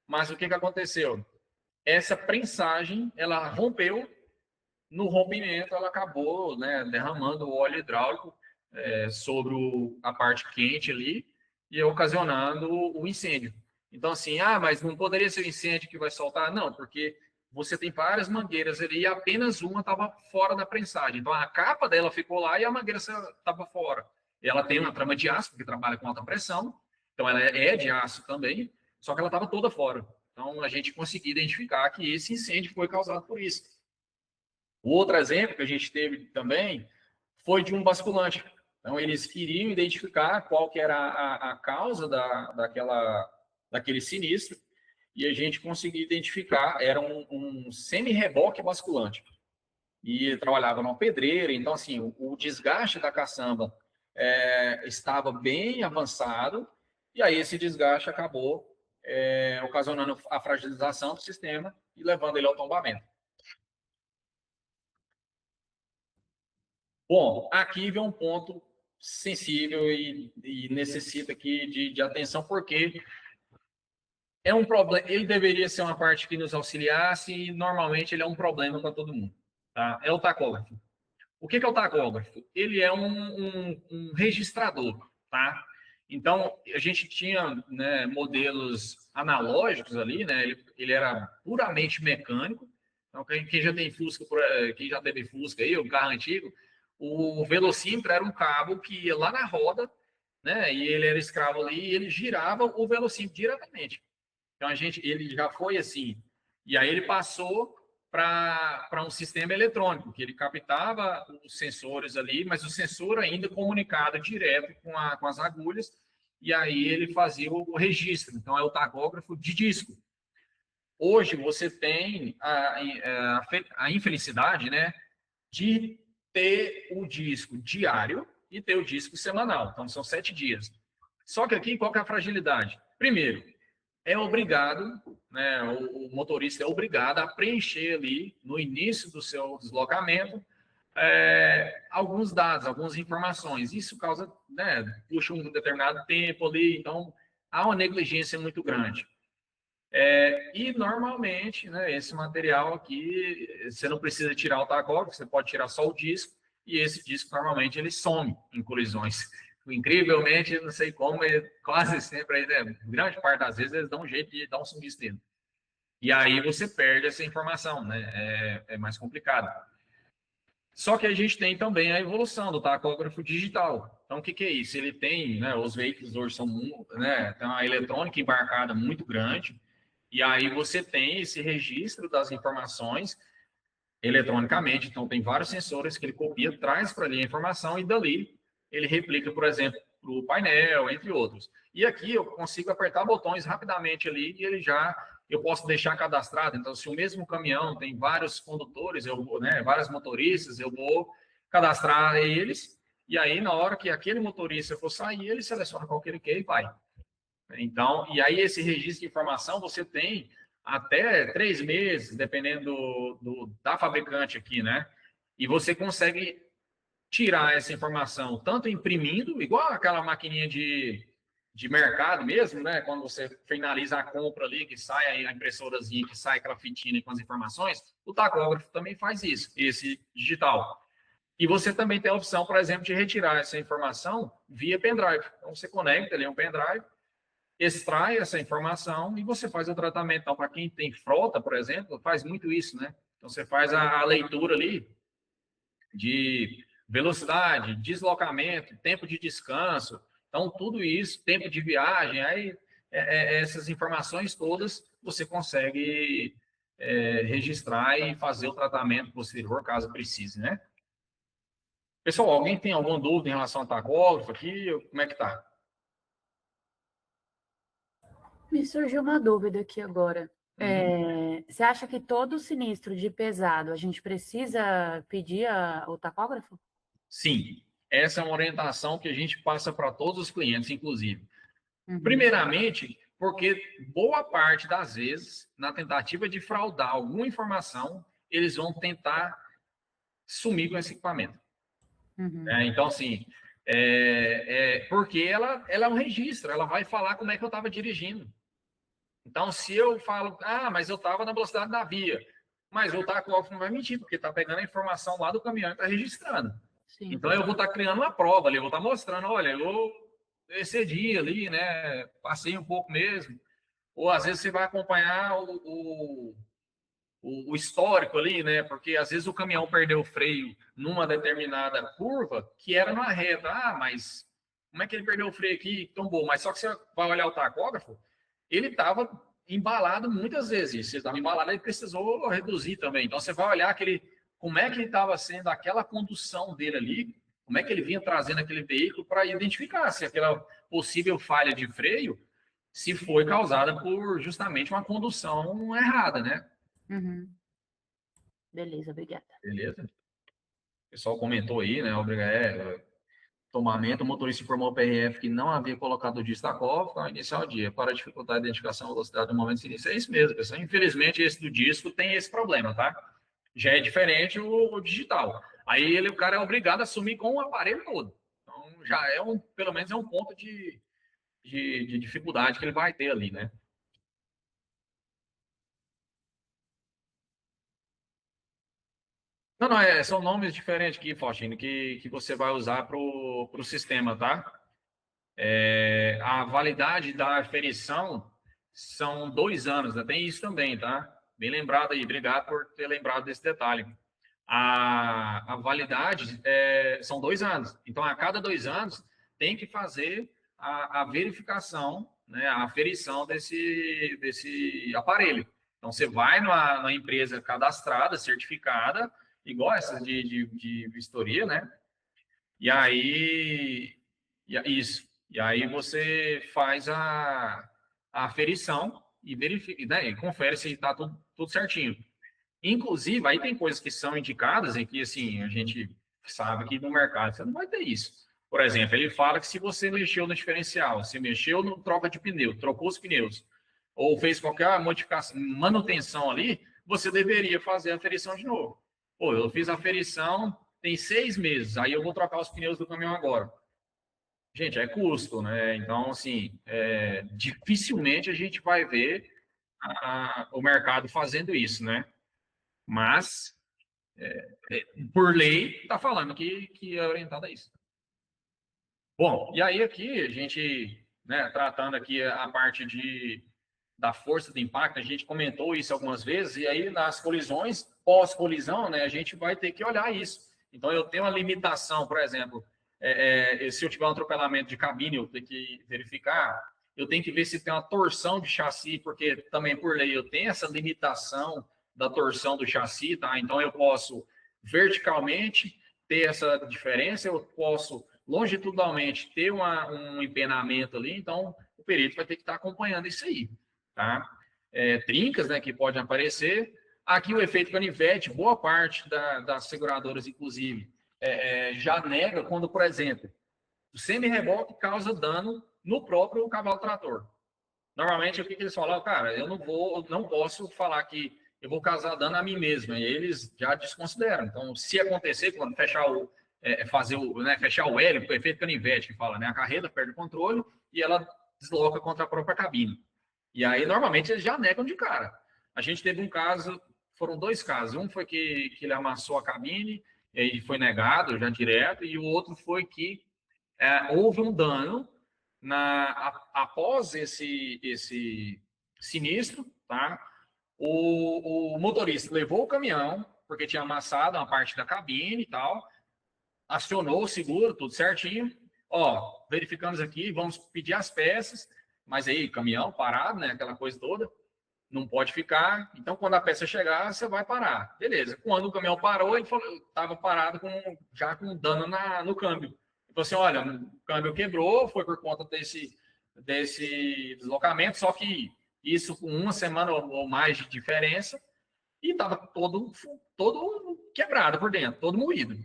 mas o que aconteceu? Essa prensagem, ela rompeu. No rompimento, ela acabou, né, derramando o óleo hidráulico sobre a parte quente ali e ocasionando o incêndio. Então, assim, mas não poderia ser o incêndio que vai soltar? Não, porque você tem várias mangueiras ali e apenas uma estava fora da prensagem. Então, a capa dela ficou lá e a mangueira estava fora. Ela tem uma trama de aço, porque trabalha com alta pressão, então ela é de aço também, só que ela estava toda fora. Então, a gente conseguiu identificar que esse incêndio foi causado por isso. O outro exemplo que a gente teve também foi de um basculante. Então, eles queriam identificar qual que era a causa daquele sinistro, e a gente conseguiu identificar, era um semi-reboque basculante. E trabalhava numa pedreira, então, assim, o desgaste da caçamba estava bem avançado, e aí esse desgaste acabou ocasionando a fragilização do sistema e levando ele ao tombamento. Bom, aqui vem um ponto sensível e necessita aqui de atenção, porque é um problema. Ele deveria ser uma parte que nos auxiliasse e normalmente ele é um problema para todo mundo. Tá? É o tacógrafo. O que é o tacógrafo? Ele é um registrador, tá? Então, a gente tinha, né, modelos analógicos ali, né? Ele era puramente mecânico. Então, quem já tem Fusca, quem já teve Fusca aí, o carro antigo, o velocímetro era um cabo que ia lá na roda, né? E ele era escravo ali e ele girava o velocímetro diretamente. Então, ele já foi assim. E aí ele passou para um sistema eletrônico, que ele captava os sensores ali, mas o sensor ainda comunicado direto com as agulhas, e aí ele fazia o registro. Então, é o tacógrafo de disco. Hoje, você tem a infelicidade, né, de ter o disco diário e ter o disco semanal. Então, são 7 dias. Só que aqui, qual que é a fragilidade? Primeiro, é obrigado, né, o motorista é obrigado a preencher ali, no início do seu deslocamento, alguns dados, algumas informações. Isso causa, né, puxa um determinado tempo ali, então há uma negligência muito grande. E normalmente, né, esse material aqui, você não precisa tirar o tacógrafo, você pode tirar só o disco, e esse disco normalmente ele some em colisões. Incrivelmente, não sei como, quase sempre, né, grande parte das vezes, eles dão um jeito de dar um sumiço dele. E aí você perde essa informação, né? É mais complicado. Só que a gente tem também a evolução do tacógrafo digital. Então, o que, que é isso? Ele tem, né, os veículos hoje são, né, tem uma eletrônica embarcada muito grande, e aí você tem esse registro das informações eletronicamente. Então, tem vários sensores que ele copia, traz para ali a informação, e dali ele replica, por exemplo, para o painel, entre outros. E aqui eu consigo apertar botões rapidamente ali, e ele já eu posso deixar cadastrado. Então, se o mesmo caminhão tem vários condutores, eu vou, né, vários motoristas, eu vou cadastrar eles, e aí na hora que aquele motorista for sair, ele seleciona qual que ele quer e vai. Então, e aí esse registro de informação você tem até 3 meses, dependendo da fabricante aqui, né? E você consegue tirar essa informação tanto imprimindo, igual aquela maquininha de mercado mesmo, né? Quando você finaliza a compra ali, que sai aí a impressorazinha, que sai aquela fitinha com as informações, o tacógrafo também faz isso, esse digital. E você também tem a opção, por exemplo, de retirar essa informação via pendrive. Então, você conecta ali um pendrive, extrai essa informação e você faz o tratamento. Então, para quem tem frota, por exemplo, faz muito isso, né? Então, você faz a leitura ali de velocidade, deslocamento, tempo de descanso. Então, tudo isso, tempo de viagem, aí essas informações todas você consegue registrar e fazer o tratamento posterior, caso precise, né? Pessoal, alguém tem alguma dúvida em relação ao tacógrafo aqui? Como é que tá? Me surgiu uma dúvida aqui agora. Você acha que todo sinistro de pesado a gente precisa pedir o tacógrafo? Sim, essa é uma orientação que a gente passa para todos os clientes, inclusive. Uhum. Primeiramente, porque boa parte das vezes, na tentativa de fraudar alguma informação, eles vão tentar sumir com esse equipamento. Uhum. Então, assim, porque ela é um registro, ela vai falar como é que eu estava dirigindo. Então, se eu falo, mas eu estava na velocidade da via, mas o tacógrafo não vai mentir, porque está pegando a informação lá do caminhão e está registrando. Sim. Então, eu vou estar criando uma prova ali, eu vou estar mostrando, olha, eu excedi ali, né, passei um pouco mesmo. Ou, às vezes, você vai acompanhar o histórico ali, né, porque, às vezes, o caminhão perdeu o freio numa determinada curva, que era numa reta. Mas como é que ele perdeu o freio aqui? Tombou. Mas só que você vai olhar o tacógrafo, ele estava embalado muitas vezes. Se estava embalado, ele precisou reduzir também. Então, você vai olhar como é que ele estava sendo aquela condução dele ali, como é que ele vinha trazendo aquele veículo para identificar se aquela possível falha de freio se foi causada por justamente uma condução errada, né? Uhum. Beleza, obrigada. Beleza? O pessoal comentou aí, né? Tomamento, o motorista informou ao PRF que não havia colocado o disco ao iniciar o dia, para dificultar a identificação da velocidade do momento de início. É isso mesmo, pessoal. Infelizmente, esse do disco tem esse problema, tá? Já é diferente o digital. Aí o cara é obrigado a assumir com o aparelho todo. Então, já pelo menos é um ponto de dificuldade que ele vai ter ali, né? Não, são nomes diferentes aqui, Faustino, que você vai usar para o sistema, tá? A validade da aferição são 2 anos, né? Tem isso também, tá? Bem lembrado aí, obrigado por ter lembrado desse detalhe. A validade são 2 anos, então a cada 2 anos tem que fazer a verificação, né? A aferição desse aparelho. Então você vai na empresa cadastrada, certificada, igual essa de vistoria, né? E aí, isso. E aí você faz a aferição e verifica, né, e confere se está tudo certinho. Inclusive, aí tem coisas que são indicadas em que, assim, a gente sabe que no mercado você não vai ter isso. Por exemplo, ele fala que se você mexeu no diferencial, se mexeu no troca de pneu, trocou os pneus, ou fez qualquer modificação, manutenção ali, você deveria fazer a aferição de novo. Pô, eu fiz a aferição, tem 6 meses, aí eu vou trocar os pneus do caminhão agora. Gente, é custo, né? Então, assim, dificilmente a gente vai ver o mercado fazendo isso, né? Mas, por lei, está falando que é orientado a isso. Bom, e aí aqui a gente, né, tratando aqui a parte da força de impacto, a gente comentou isso algumas vezes, e aí nas colisões, pós-colisão, né, a gente vai ter que olhar isso. Então, eu tenho uma limitação, por exemplo, se eu tiver um atropelamento de cabine, eu tenho que verificar, eu tenho que ver se tem uma torção de chassi, porque também, por lei, eu tenho essa limitação da torção do chassi, tá? Então, eu posso verticalmente ter essa diferença, eu posso longitudinalmente ter um empenamento ali, então o perito vai ter que estar acompanhando isso aí, tá? Trincas, né, que podem aparecer. Aqui o efeito canivete, boa parte das seguradoras, inclusive, já nega quando, por exemplo, o semi-reboque causa dano no próprio cavalo trator. Normalmente, o que eles falam? Cara, eu não posso falar que eu vou causar dano a mim mesmo. E eles já desconsideram. Então, se acontecer, quando fechar fechar o hélio, o efeito canivete, que fala, né? A carreta perde o controle e ela desloca contra a própria cabine. E aí, normalmente, eles já negam de cara. A gente teve um caso, foram 2 casos. Um foi que ele amassou a cabine e foi negado já direto, e o outro foi que houve um dano após esse sinistro, tá? O motorista levou o caminhão, porque tinha amassado uma parte da cabine e tal, acionou o seguro, tudo certinho. Ó, verificamos aqui, vamos pedir as peças, mas aí, caminhão parado, né? Aquela coisa toda, não pode ficar. Então, quando a peça chegar, você vai parar. Beleza. Quando o caminhão parou, ele falou, estava parado já com dano no câmbio. Ele falou assim, olha, o câmbio quebrou, foi por conta desse deslocamento, só que isso com 1 semana ou mais de diferença, e estava todo quebrado por dentro, todo moído.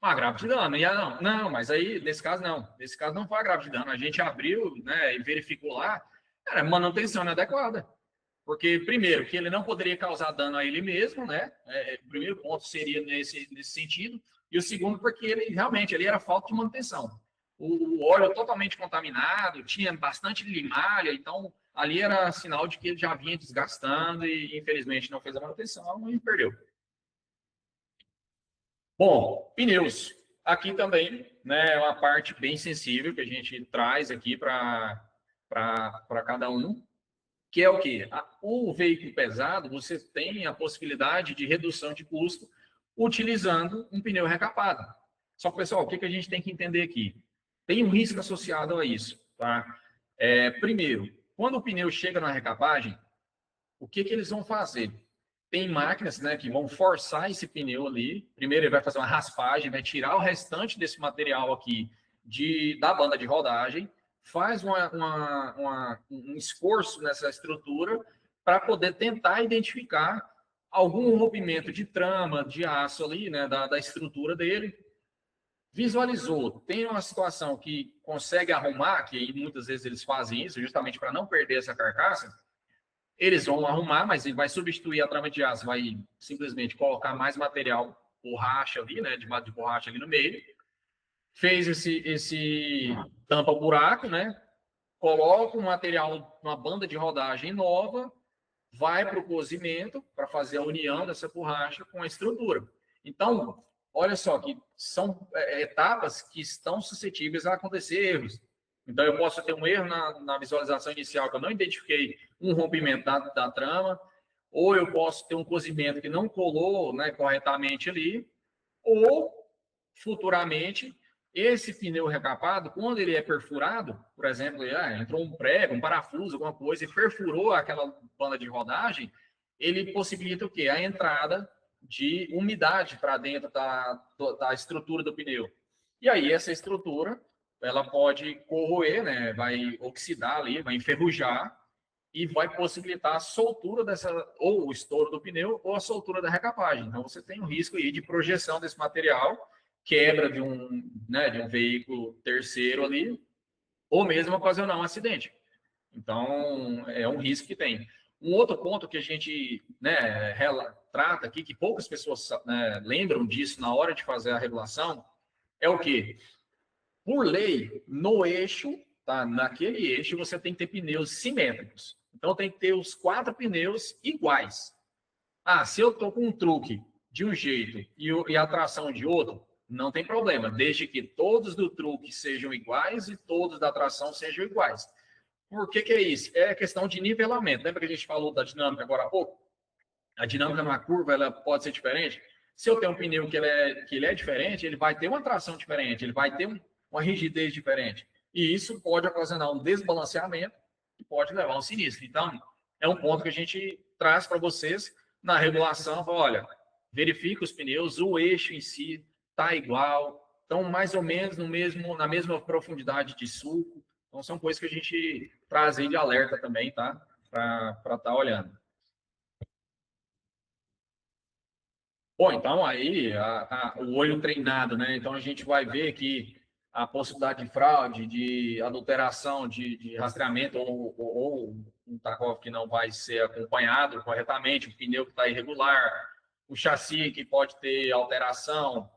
Uma agravo de dano. E não, mas aí, nesse caso, não. Nesse caso, não foi agravo de dano. A gente abriu, né, e verificou lá, era manutenção inadequada. Porque, primeiro, que ele não poderia causar dano a ele mesmo, né? O primeiro ponto seria nesse sentido. E o segundo, porque ele realmente era falta de manutenção. O óleo totalmente contaminado, tinha bastante limalha, então ali era sinal de que ele já vinha desgastando e, infelizmente, não fez a manutenção e perdeu. Bom, pneus. Aqui também, né, é uma parte bem sensível que a gente traz aqui para cada um, que é o quê? O veículo pesado, você tem a possibilidade de redução de custo utilizando um pneu recapado. Só que, pessoal, o que a gente tem que entender aqui? Tem um risco associado a isso, tá? Primeiro, quando o pneu chega na recapagem, o que eles vão fazer? Tem máquinas, né, que vão forçar esse pneu ali. Primeiro ele vai fazer uma raspagem, vai tirar o restante desse material aqui da banda de rodagem, faz um esforço nessa estrutura para poder tentar identificar algum rompimento de trama, de aço ali, né, da estrutura dele. Visualizou, tem uma situação que consegue arrumar, que muitas vezes eles fazem isso, justamente para não perder essa carcaça, eles vão arrumar, mas ele vai substituir a trama de aço, vai simplesmente colocar mais material borracha ali, né, de borracha ali no meio, fez esse tampa-buraco, né, coloca o material, uma banda de rodagem nova, vai para o cozimento para fazer a união dessa borracha com a estrutura. Então, olha só que são etapas que estão suscetíveis a acontecer erros. Então, eu posso ter um erro na visualização inicial, que eu não identifiquei um rompimento da trama, ou eu posso ter um cozimento que não colou, né, corretamente ali, ou, futuramente, esse pneu recapado, quando ele é perfurado, por exemplo, entrou um prego, um parafuso, alguma coisa, e perfurou aquela banda de rodagem, ele possibilita o quê? A entrada de umidade para dentro da estrutura do pneu. E aí, essa estrutura, ela pode corroer, né? Vai oxidar ali, vai enferrujar e vai possibilitar a soltura ou o estouro do pneu, ou a soltura da recapagem. Então, você tem um risco aí de projeção desse material, quebra de um veículo terceiro ali, ou mesmo ocasionar um acidente. Então, é um risco que tem. Um outro ponto que a gente, né, trata aqui, que poucas pessoas, né, lembram disso na hora de fazer a regulação, é o quê? Por lei, no eixo, tá? Naquele eixo, você tem que ter pneus simétricos. Então, tem que ter os 4 pneus iguais. Se eu estou com um truque de um jeito e a tração de outro, não tem problema, desde que todos do truque sejam iguais e todos da tração sejam iguais. Por que é isso? É questão de nivelamento. Lembra que a gente falou da dinâmica agora há pouco? A dinâmica numa curva ela pode ser diferente. Se eu tenho um pneu que ele é diferente, ele vai ter uma tração diferente, ele vai ter uma rigidez diferente. E isso pode ocasionar um desbalanceamento e pode levar a um sinistro. Então, é um ponto que a gente traz para vocês na regulação. Olha, verifica os pneus, o eixo em si está igual, estão mais ou menos na mesma profundidade de sulco. Então, são coisas que a gente traz aí de alerta também, tá? Para estar olhando. Bom, então aí o olho treinado, né? Então a gente vai ver que a possibilidade de fraude, de adulteração, de rastreamento ou um tacógrafo que não vai ser acompanhado corretamente, o pneu que está irregular, o chassi que pode ter alteração,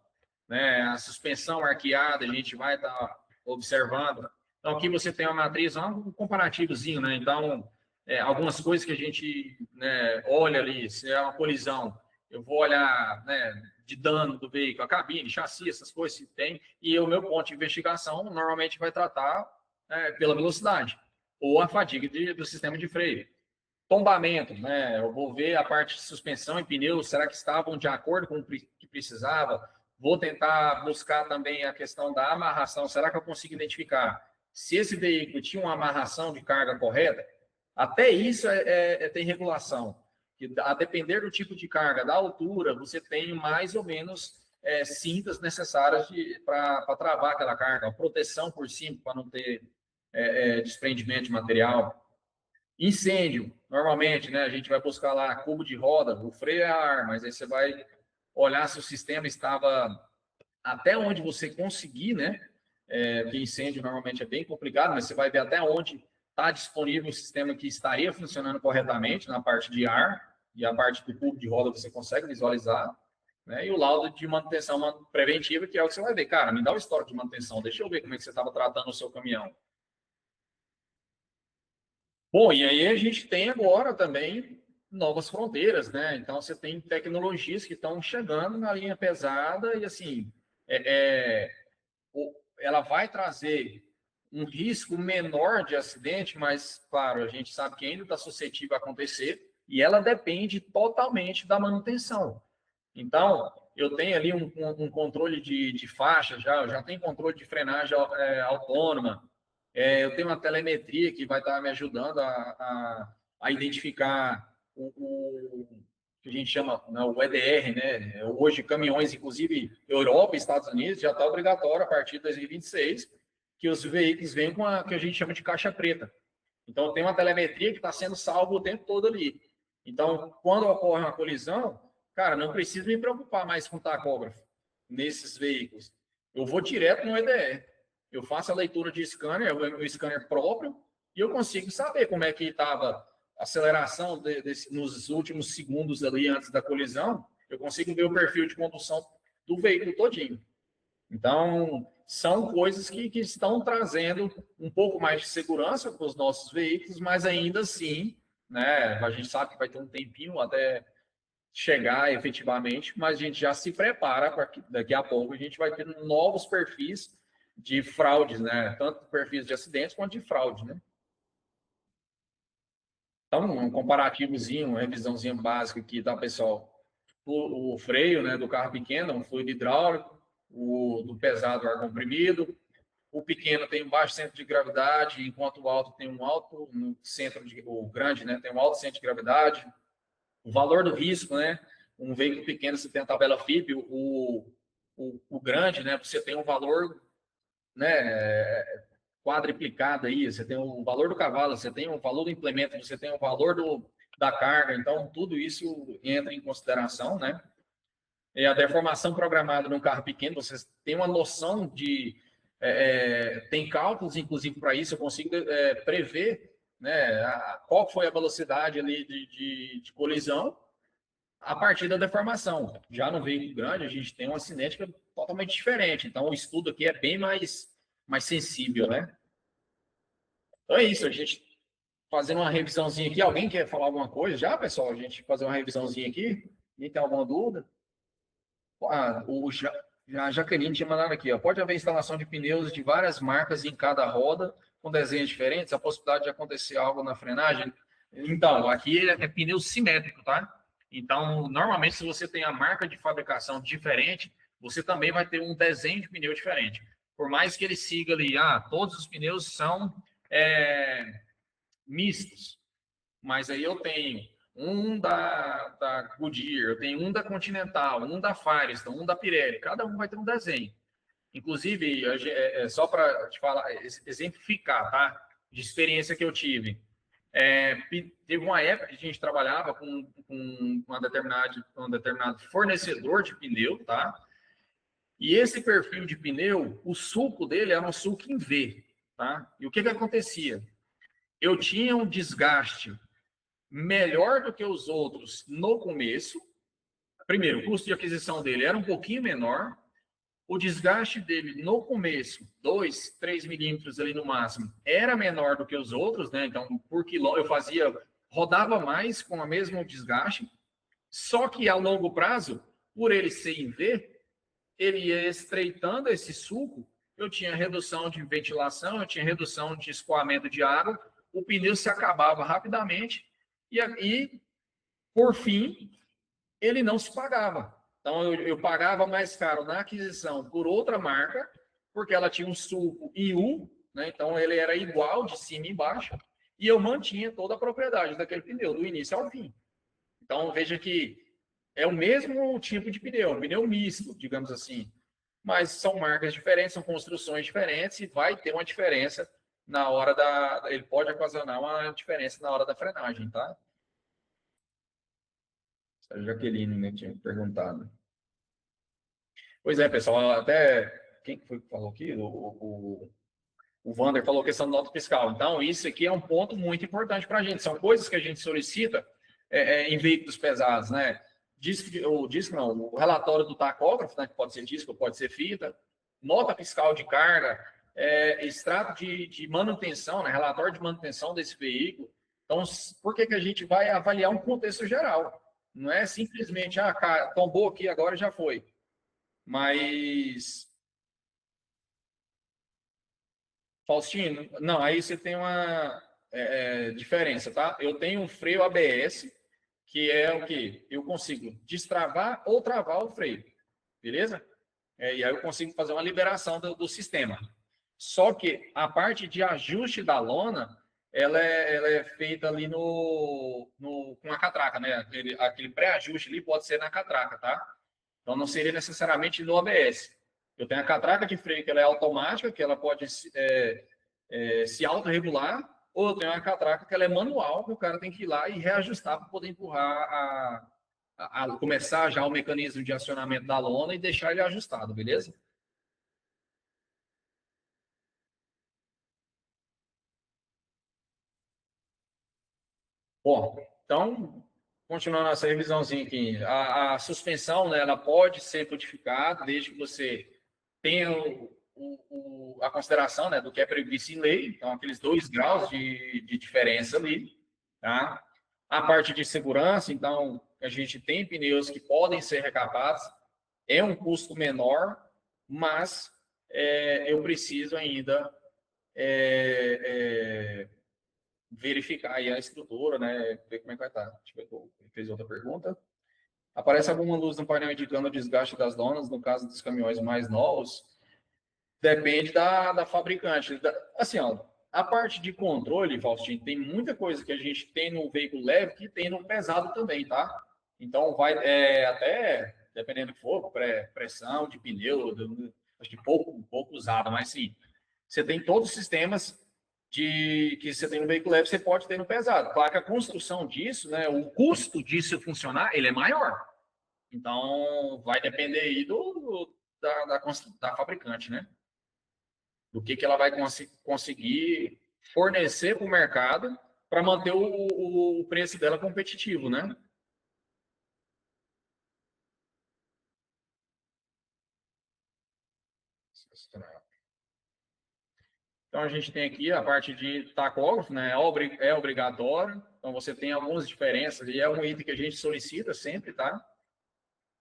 né? A suspensão arqueada, a gente vai estar observando. Então aqui você tem uma matriz, um comparativozinho, né? Então algumas coisas que a gente, né, olha ali, se é uma colisão, eu vou olhar, né, de dano do veículo, a cabine, chassi, essas coisas se tem, e o meu ponto de investigação normalmente vai tratar pela velocidade ou a fadiga do sistema de freio. Tombamento, né? Eu vou ver a parte de suspensão e pneus, será que estavam de acordo com o que precisava? Vou tentar buscar também a questão da amarração, será que eu consigo identificar se esse veículo tinha uma amarração de carga correta? Até isso tem regulação. Que, a depender do tipo de carga, da altura, você tem mais ou menos cintas necessárias para travar aquela carga, proteção por cima para não ter desprendimento de material. Incêndio, normalmente, né, a gente vai buscar lá cubo de roda, o freio é ar, mas aí você vai olhar se o sistema estava até onde você conseguir, né? Porque incêndio normalmente é bem complicado, mas você vai ver até onde está disponível o sistema que estaria funcionando corretamente na parte de ar, e a parte do cubo de roda você consegue visualizar, né? E o laudo de manutenção preventiva, que é o que você vai ver. Cara, me dá o histórico de manutenção, deixa eu ver como é que você estava tratando o seu caminhão. Bom, e aí a gente tem agora também novas fronteiras, né? Então você tem tecnologias que estão chegando na linha pesada e assim, ela vai trazer um risco menor de acidente, mas, claro, a gente sabe que ainda está suscetível a acontecer e ela depende totalmente da manutenção. Então, eu tenho ali um controle de faixa, eu já tenho controle de frenagem autônoma, eu tenho uma telemetria que vai estar me ajudando a identificar o que a gente chama, né, o EDR, né? Hoje, caminhões, inclusive Europa e Estados Unidos, já está obrigatório a partir de 2026 que os veículos venham com a que a gente chama de caixa preta. Então, tem uma telemetria que está sendo salva o tempo todo ali. Então, quando ocorre uma colisão, cara, não preciso me preocupar mais com tacógrafo nesses veículos. Eu vou direto no EDR. Eu faço a leitura de scanner, o scanner próprio, e eu consigo saber como é que estava a aceleração nos últimos segundos ali antes da colisão. Eu consigo ver o perfil de condução do veículo todinho. Então, são coisas que estão trazendo um pouco mais de segurança para os nossos veículos, mas ainda assim, né, a gente sabe que vai ter um tempinho até chegar efetivamente, mas a gente já se prepara para que daqui a pouco a gente vai ter novos perfis de fraudes, né? Tanto perfis de acidentes quanto de fraude, né? Então, um comparativozinho, uma revisãozinha básica aqui, tá, pessoal? O freio, né, do carro pequeno, um fluido hidráulico, o do pesado, ar comprimido. O pequeno tem um baixo centro de gravidade, enquanto o alto tem um alto centro de, o grande, né, tem um alto centro de gravidade. O valor do risco, né? Um veículo pequeno você tem a tabela FIP, o grande, né? Você tem um valor, né, quadriplicado aí, você tem o valor do cavalo, você tem o valor do implemento, você tem o valor da carga, então tudo isso entra em consideração, né? E a deformação programada num carro pequeno, você tem uma noção de... tem cálculos, inclusive, para isso, eu consigo prever, né, qual foi a velocidade ali de colisão a partir da deformação. Já no veículo grande, a gente tem uma cinética totalmente diferente, então o estudo aqui é bem mais sensível, né? Então é isso, a gente fazendo uma revisãozinha aqui. Alguém quer falar alguma coisa já, pessoal? A gente fazer uma revisãozinha aqui? Quem tem alguma dúvida? A Jaqueline tinha mandado aqui, ó. Pode haver instalação de pneus de várias marcas em cada roda, com desenhos diferentes, a possibilidade de acontecer algo na frenagem? Então, aqui é pneu simétrico, tá? Então, normalmente, se você tem a marca de fabricação diferente, você também vai ter um desenho de pneu diferente. Por mais que ele siga ali, todos os pneus são mistos, mas aí eu tenho um da Goodyear, eu tenho um da Continental, um da Firestone, um da Pirelli, cada um vai ter um desenho. Inclusive, só para te falar, exemplificar, tá? De experiência que eu tive. Teve uma época que a gente trabalhava com um determinado fornecedor de pneu, tá? E esse perfil de pneu, o sulco dele era um sulco em V, tá? E o que acontecia? Eu tinha um desgaste melhor do que os outros no começo. Primeiro, o custo de aquisição dele era um pouquinho menor. O desgaste dele no começo, 2, 3 milímetros ali no máximo, era menor do que os outros, né? Então, por quilômetro, rodava mais com o mesmo desgaste. Só que a longo prazo, por ele ser em V, ele ia estreitando esse sulco, eu tinha redução de ventilação, eu tinha redução de escoamento de água, o pneu se acabava rapidamente e por fim, ele não se pagava. Então, eu pagava mais caro na aquisição por outra marca, porque ela tinha um sulco IU, né? Então ele era igual de cima e embaixo, e eu mantinha toda a propriedade daquele pneu, do início ao fim. Então, veja que é o mesmo tipo de pneu, um pneu misto, digamos assim, mas são marcas diferentes, são construções diferentes, e vai ter uma diferença na hora ele pode ocasionar uma diferença na hora da frenagem, tá? A Jaqueline, né, tinha perguntado. Pois é, pessoal, até quem foi que falou aqui? O Wander falou questão do nota fiscal. Então, isso aqui é um ponto muito importante para a gente. São coisas que a gente solicita em veículos pesados, né? O relatório do tacógrafo, né, que pode ser disco, pode ser fita, nota fiscal de carga, extrato de manutenção, né, relatório de manutenção desse veículo. Então, por que a gente vai avaliar um contexto geral? Não é simplesmente, tombou aqui, agora já foi. Mas, Faustino, não, aí você tem uma diferença, tá? Eu tenho um freio ABS, que é o quê? Eu consigo destravar ou travar o freio, beleza? E aí eu consigo fazer uma liberação do sistema. Só que a parte de ajuste da lona, ela é feita ali com a catraca, né? Aquele pré-ajuste ali pode ser na catraca, tá? Então, não seria necessariamente no ABS. Eu tenho a catraca de freio, que ela é automática, que ela pode se autorregular, ou eu tenho a catraca que ela é manual, que o cara tem que ir lá e reajustar para poder empurrar começar já o mecanismo de acionamento da lona e deixar ele ajustado, beleza? Bom, então, continuando essa revisãozinha aqui, a suspensão, né, ela pode ser modificada desde que você tenha a consideração, né, do que é previsto em lei, então aqueles 2 graus de diferença ali, tá? A parte de segurança, então, a gente tem pneus que podem ser recapados, é um custo menor, mas eu preciso ainda verificar aí a estrutura, né, ver como é que vai estar. Deixa eu ver, ele fez outra pergunta. Aparece alguma luz no painel indicando o desgaste das lonas, no caso dos caminhões mais novos? Depende da fabricante. Assim, ó, a parte de controle, Faustino, tem muita coisa que a gente tem no veículo leve que tem no pesado também, tá? Então, vai até, dependendo do que for, pressão de pneu, acho que pouco usada, mas sim, você tem todos os sistemas que você tem no veículo leve, você pode ter no pesado. Claro que a construção disso, né, o custo disso funcionar, ele é maior. Então, vai depender aí da fabricante, né? Do que ela vai conseguir fornecer para o mercado para manter o preço dela competitivo, né? Então, a gente tem aqui a parte de tacógrafo, né? É obrigatório. Então, você tem algumas diferenças e é um item que a gente solicita sempre, tá?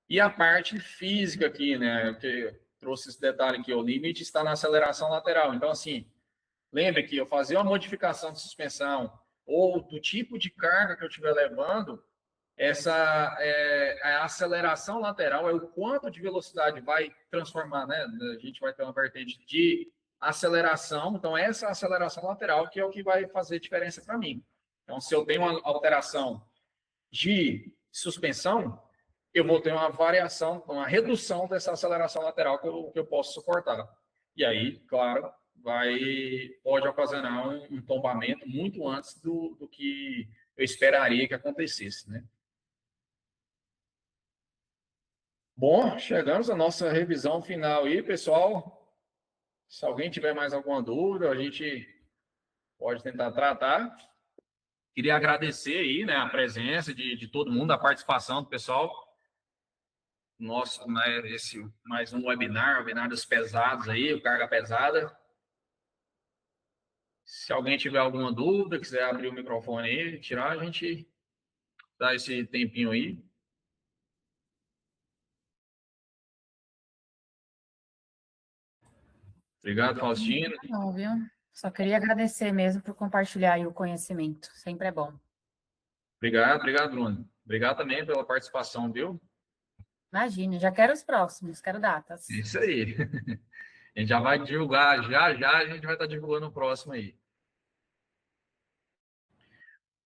E a parte física aqui, né? Que trouxe esse detalhe aqui, o limite está na aceleração lateral. Então, assim, lembre que eu fazer uma modificação de suspensão ou do tipo de carga que eu estiver levando, a aceleração lateral é o quanto de velocidade vai transformar, né? A gente vai ter uma vertente de aceleração, então essa aceleração lateral que é o que vai fazer diferença para mim. Então, se eu tenho uma alteração de suspensão, eu vou ter uma variação, uma redução dessa aceleração lateral que eu posso suportar. E aí, claro, pode ocasionar um tombamento muito antes do que eu esperaria que acontecesse, né? Bom, chegamos à nossa revisão final aí, pessoal. Se alguém tiver mais alguma dúvida, a gente pode tentar tratar. Queria agradecer aí, né, a presença de todo mundo, a participação do pessoal. Nosso, né, mais um webinar dos pesados aí, o Carga Pesada. Se alguém tiver alguma dúvida, quiser abrir o microfone aí, tirar, a gente dá esse tempinho aí. Obrigado, Faustino. Não, viu? Só queria agradecer mesmo por compartilhar aí o conhecimento. Sempre é bom. Obrigado, Bruno. Obrigado também pela participação, viu? Imagina, já quero os próximos, quero datas. Isso aí. A gente já vai divulgar, já a gente vai estar divulgando o próximo aí.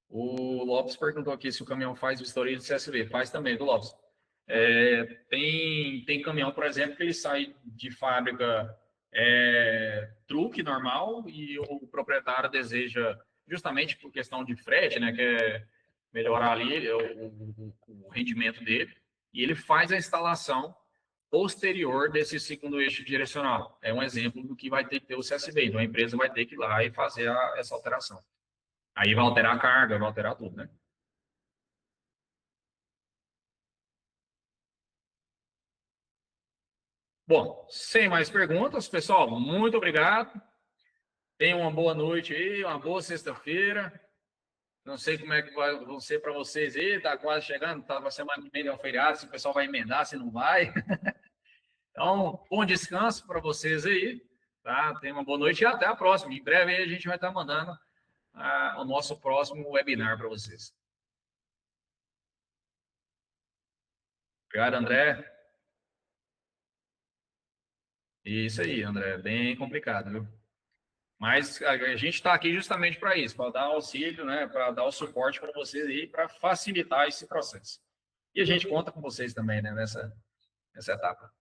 O Lopes perguntou aqui se o caminhão faz vistoria de CSV. Faz também, do Lopes. Tem caminhão, por exemplo, que ele sai de fábrica truque normal e o proprietário deseja, justamente por questão de frete, né, quer melhorar ali o rendimento dele, e ele faz a instalação posterior desse segundo eixo direcional. É um exemplo do que vai ter que ter o CSV. Então, a empresa vai ter que ir lá e fazer essa alteração. Aí vai alterar a carga, vai alterar tudo, né? Bom, sem mais perguntas, pessoal, muito obrigado. Tenham uma boa noite aí, uma boa sexta-feira. Não sei como é que vai ser para vocês aí, tá quase chegando, tá, vai ser mais meio ao feriado, se o pessoal vai emendar, se não vai. Então, bom descanso para vocês aí, tá? Tenham uma boa noite e até a próxima. Em breve aí a gente vai estar mandando o nosso próximo webinar para vocês. Obrigado, André. Isso aí, André, bem complicado, viu? Mas a gente está aqui justamente para isso, para dar auxílio, né, para dar o suporte para vocês aí, para facilitar esse processo. E a gente conta com vocês também, né, nessa etapa.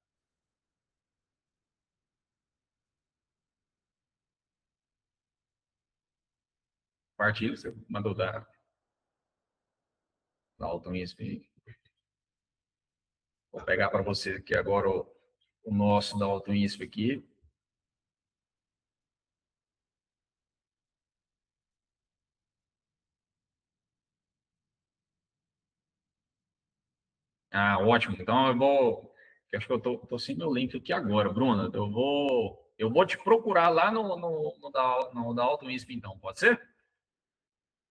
Partilha, você mandou dar Alton ISP. Vou pegar para você aqui agora o nosso da Alton ISP aqui. Ah, ótimo. Então acho que eu tô sem meu link aqui agora, Bruna. Eu vou te procurar lá no da Alton ISP, então, pode ser?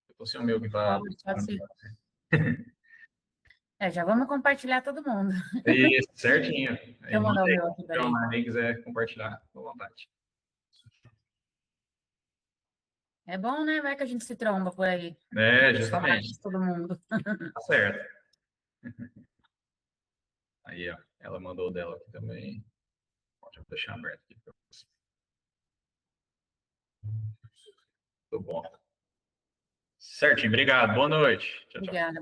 Eu tô sem o meu aqui para. Pode ser. Já vamos compartilhar todo mundo. Isso, certinho. Deixa eu mandar o meu aqui, peraí. Se quem quiser compartilhar, à vontade. É bom, né? Vai que a gente se tromba por aí. Justamente. Todo mundo. Tá certo. Aí, ó, ela mandou o dela aqui também. Deixa eu deixar aberto aqui para você. Tudo bom. Certinho, obrigado. Boa noite. Tchau, tchau. Obrigada.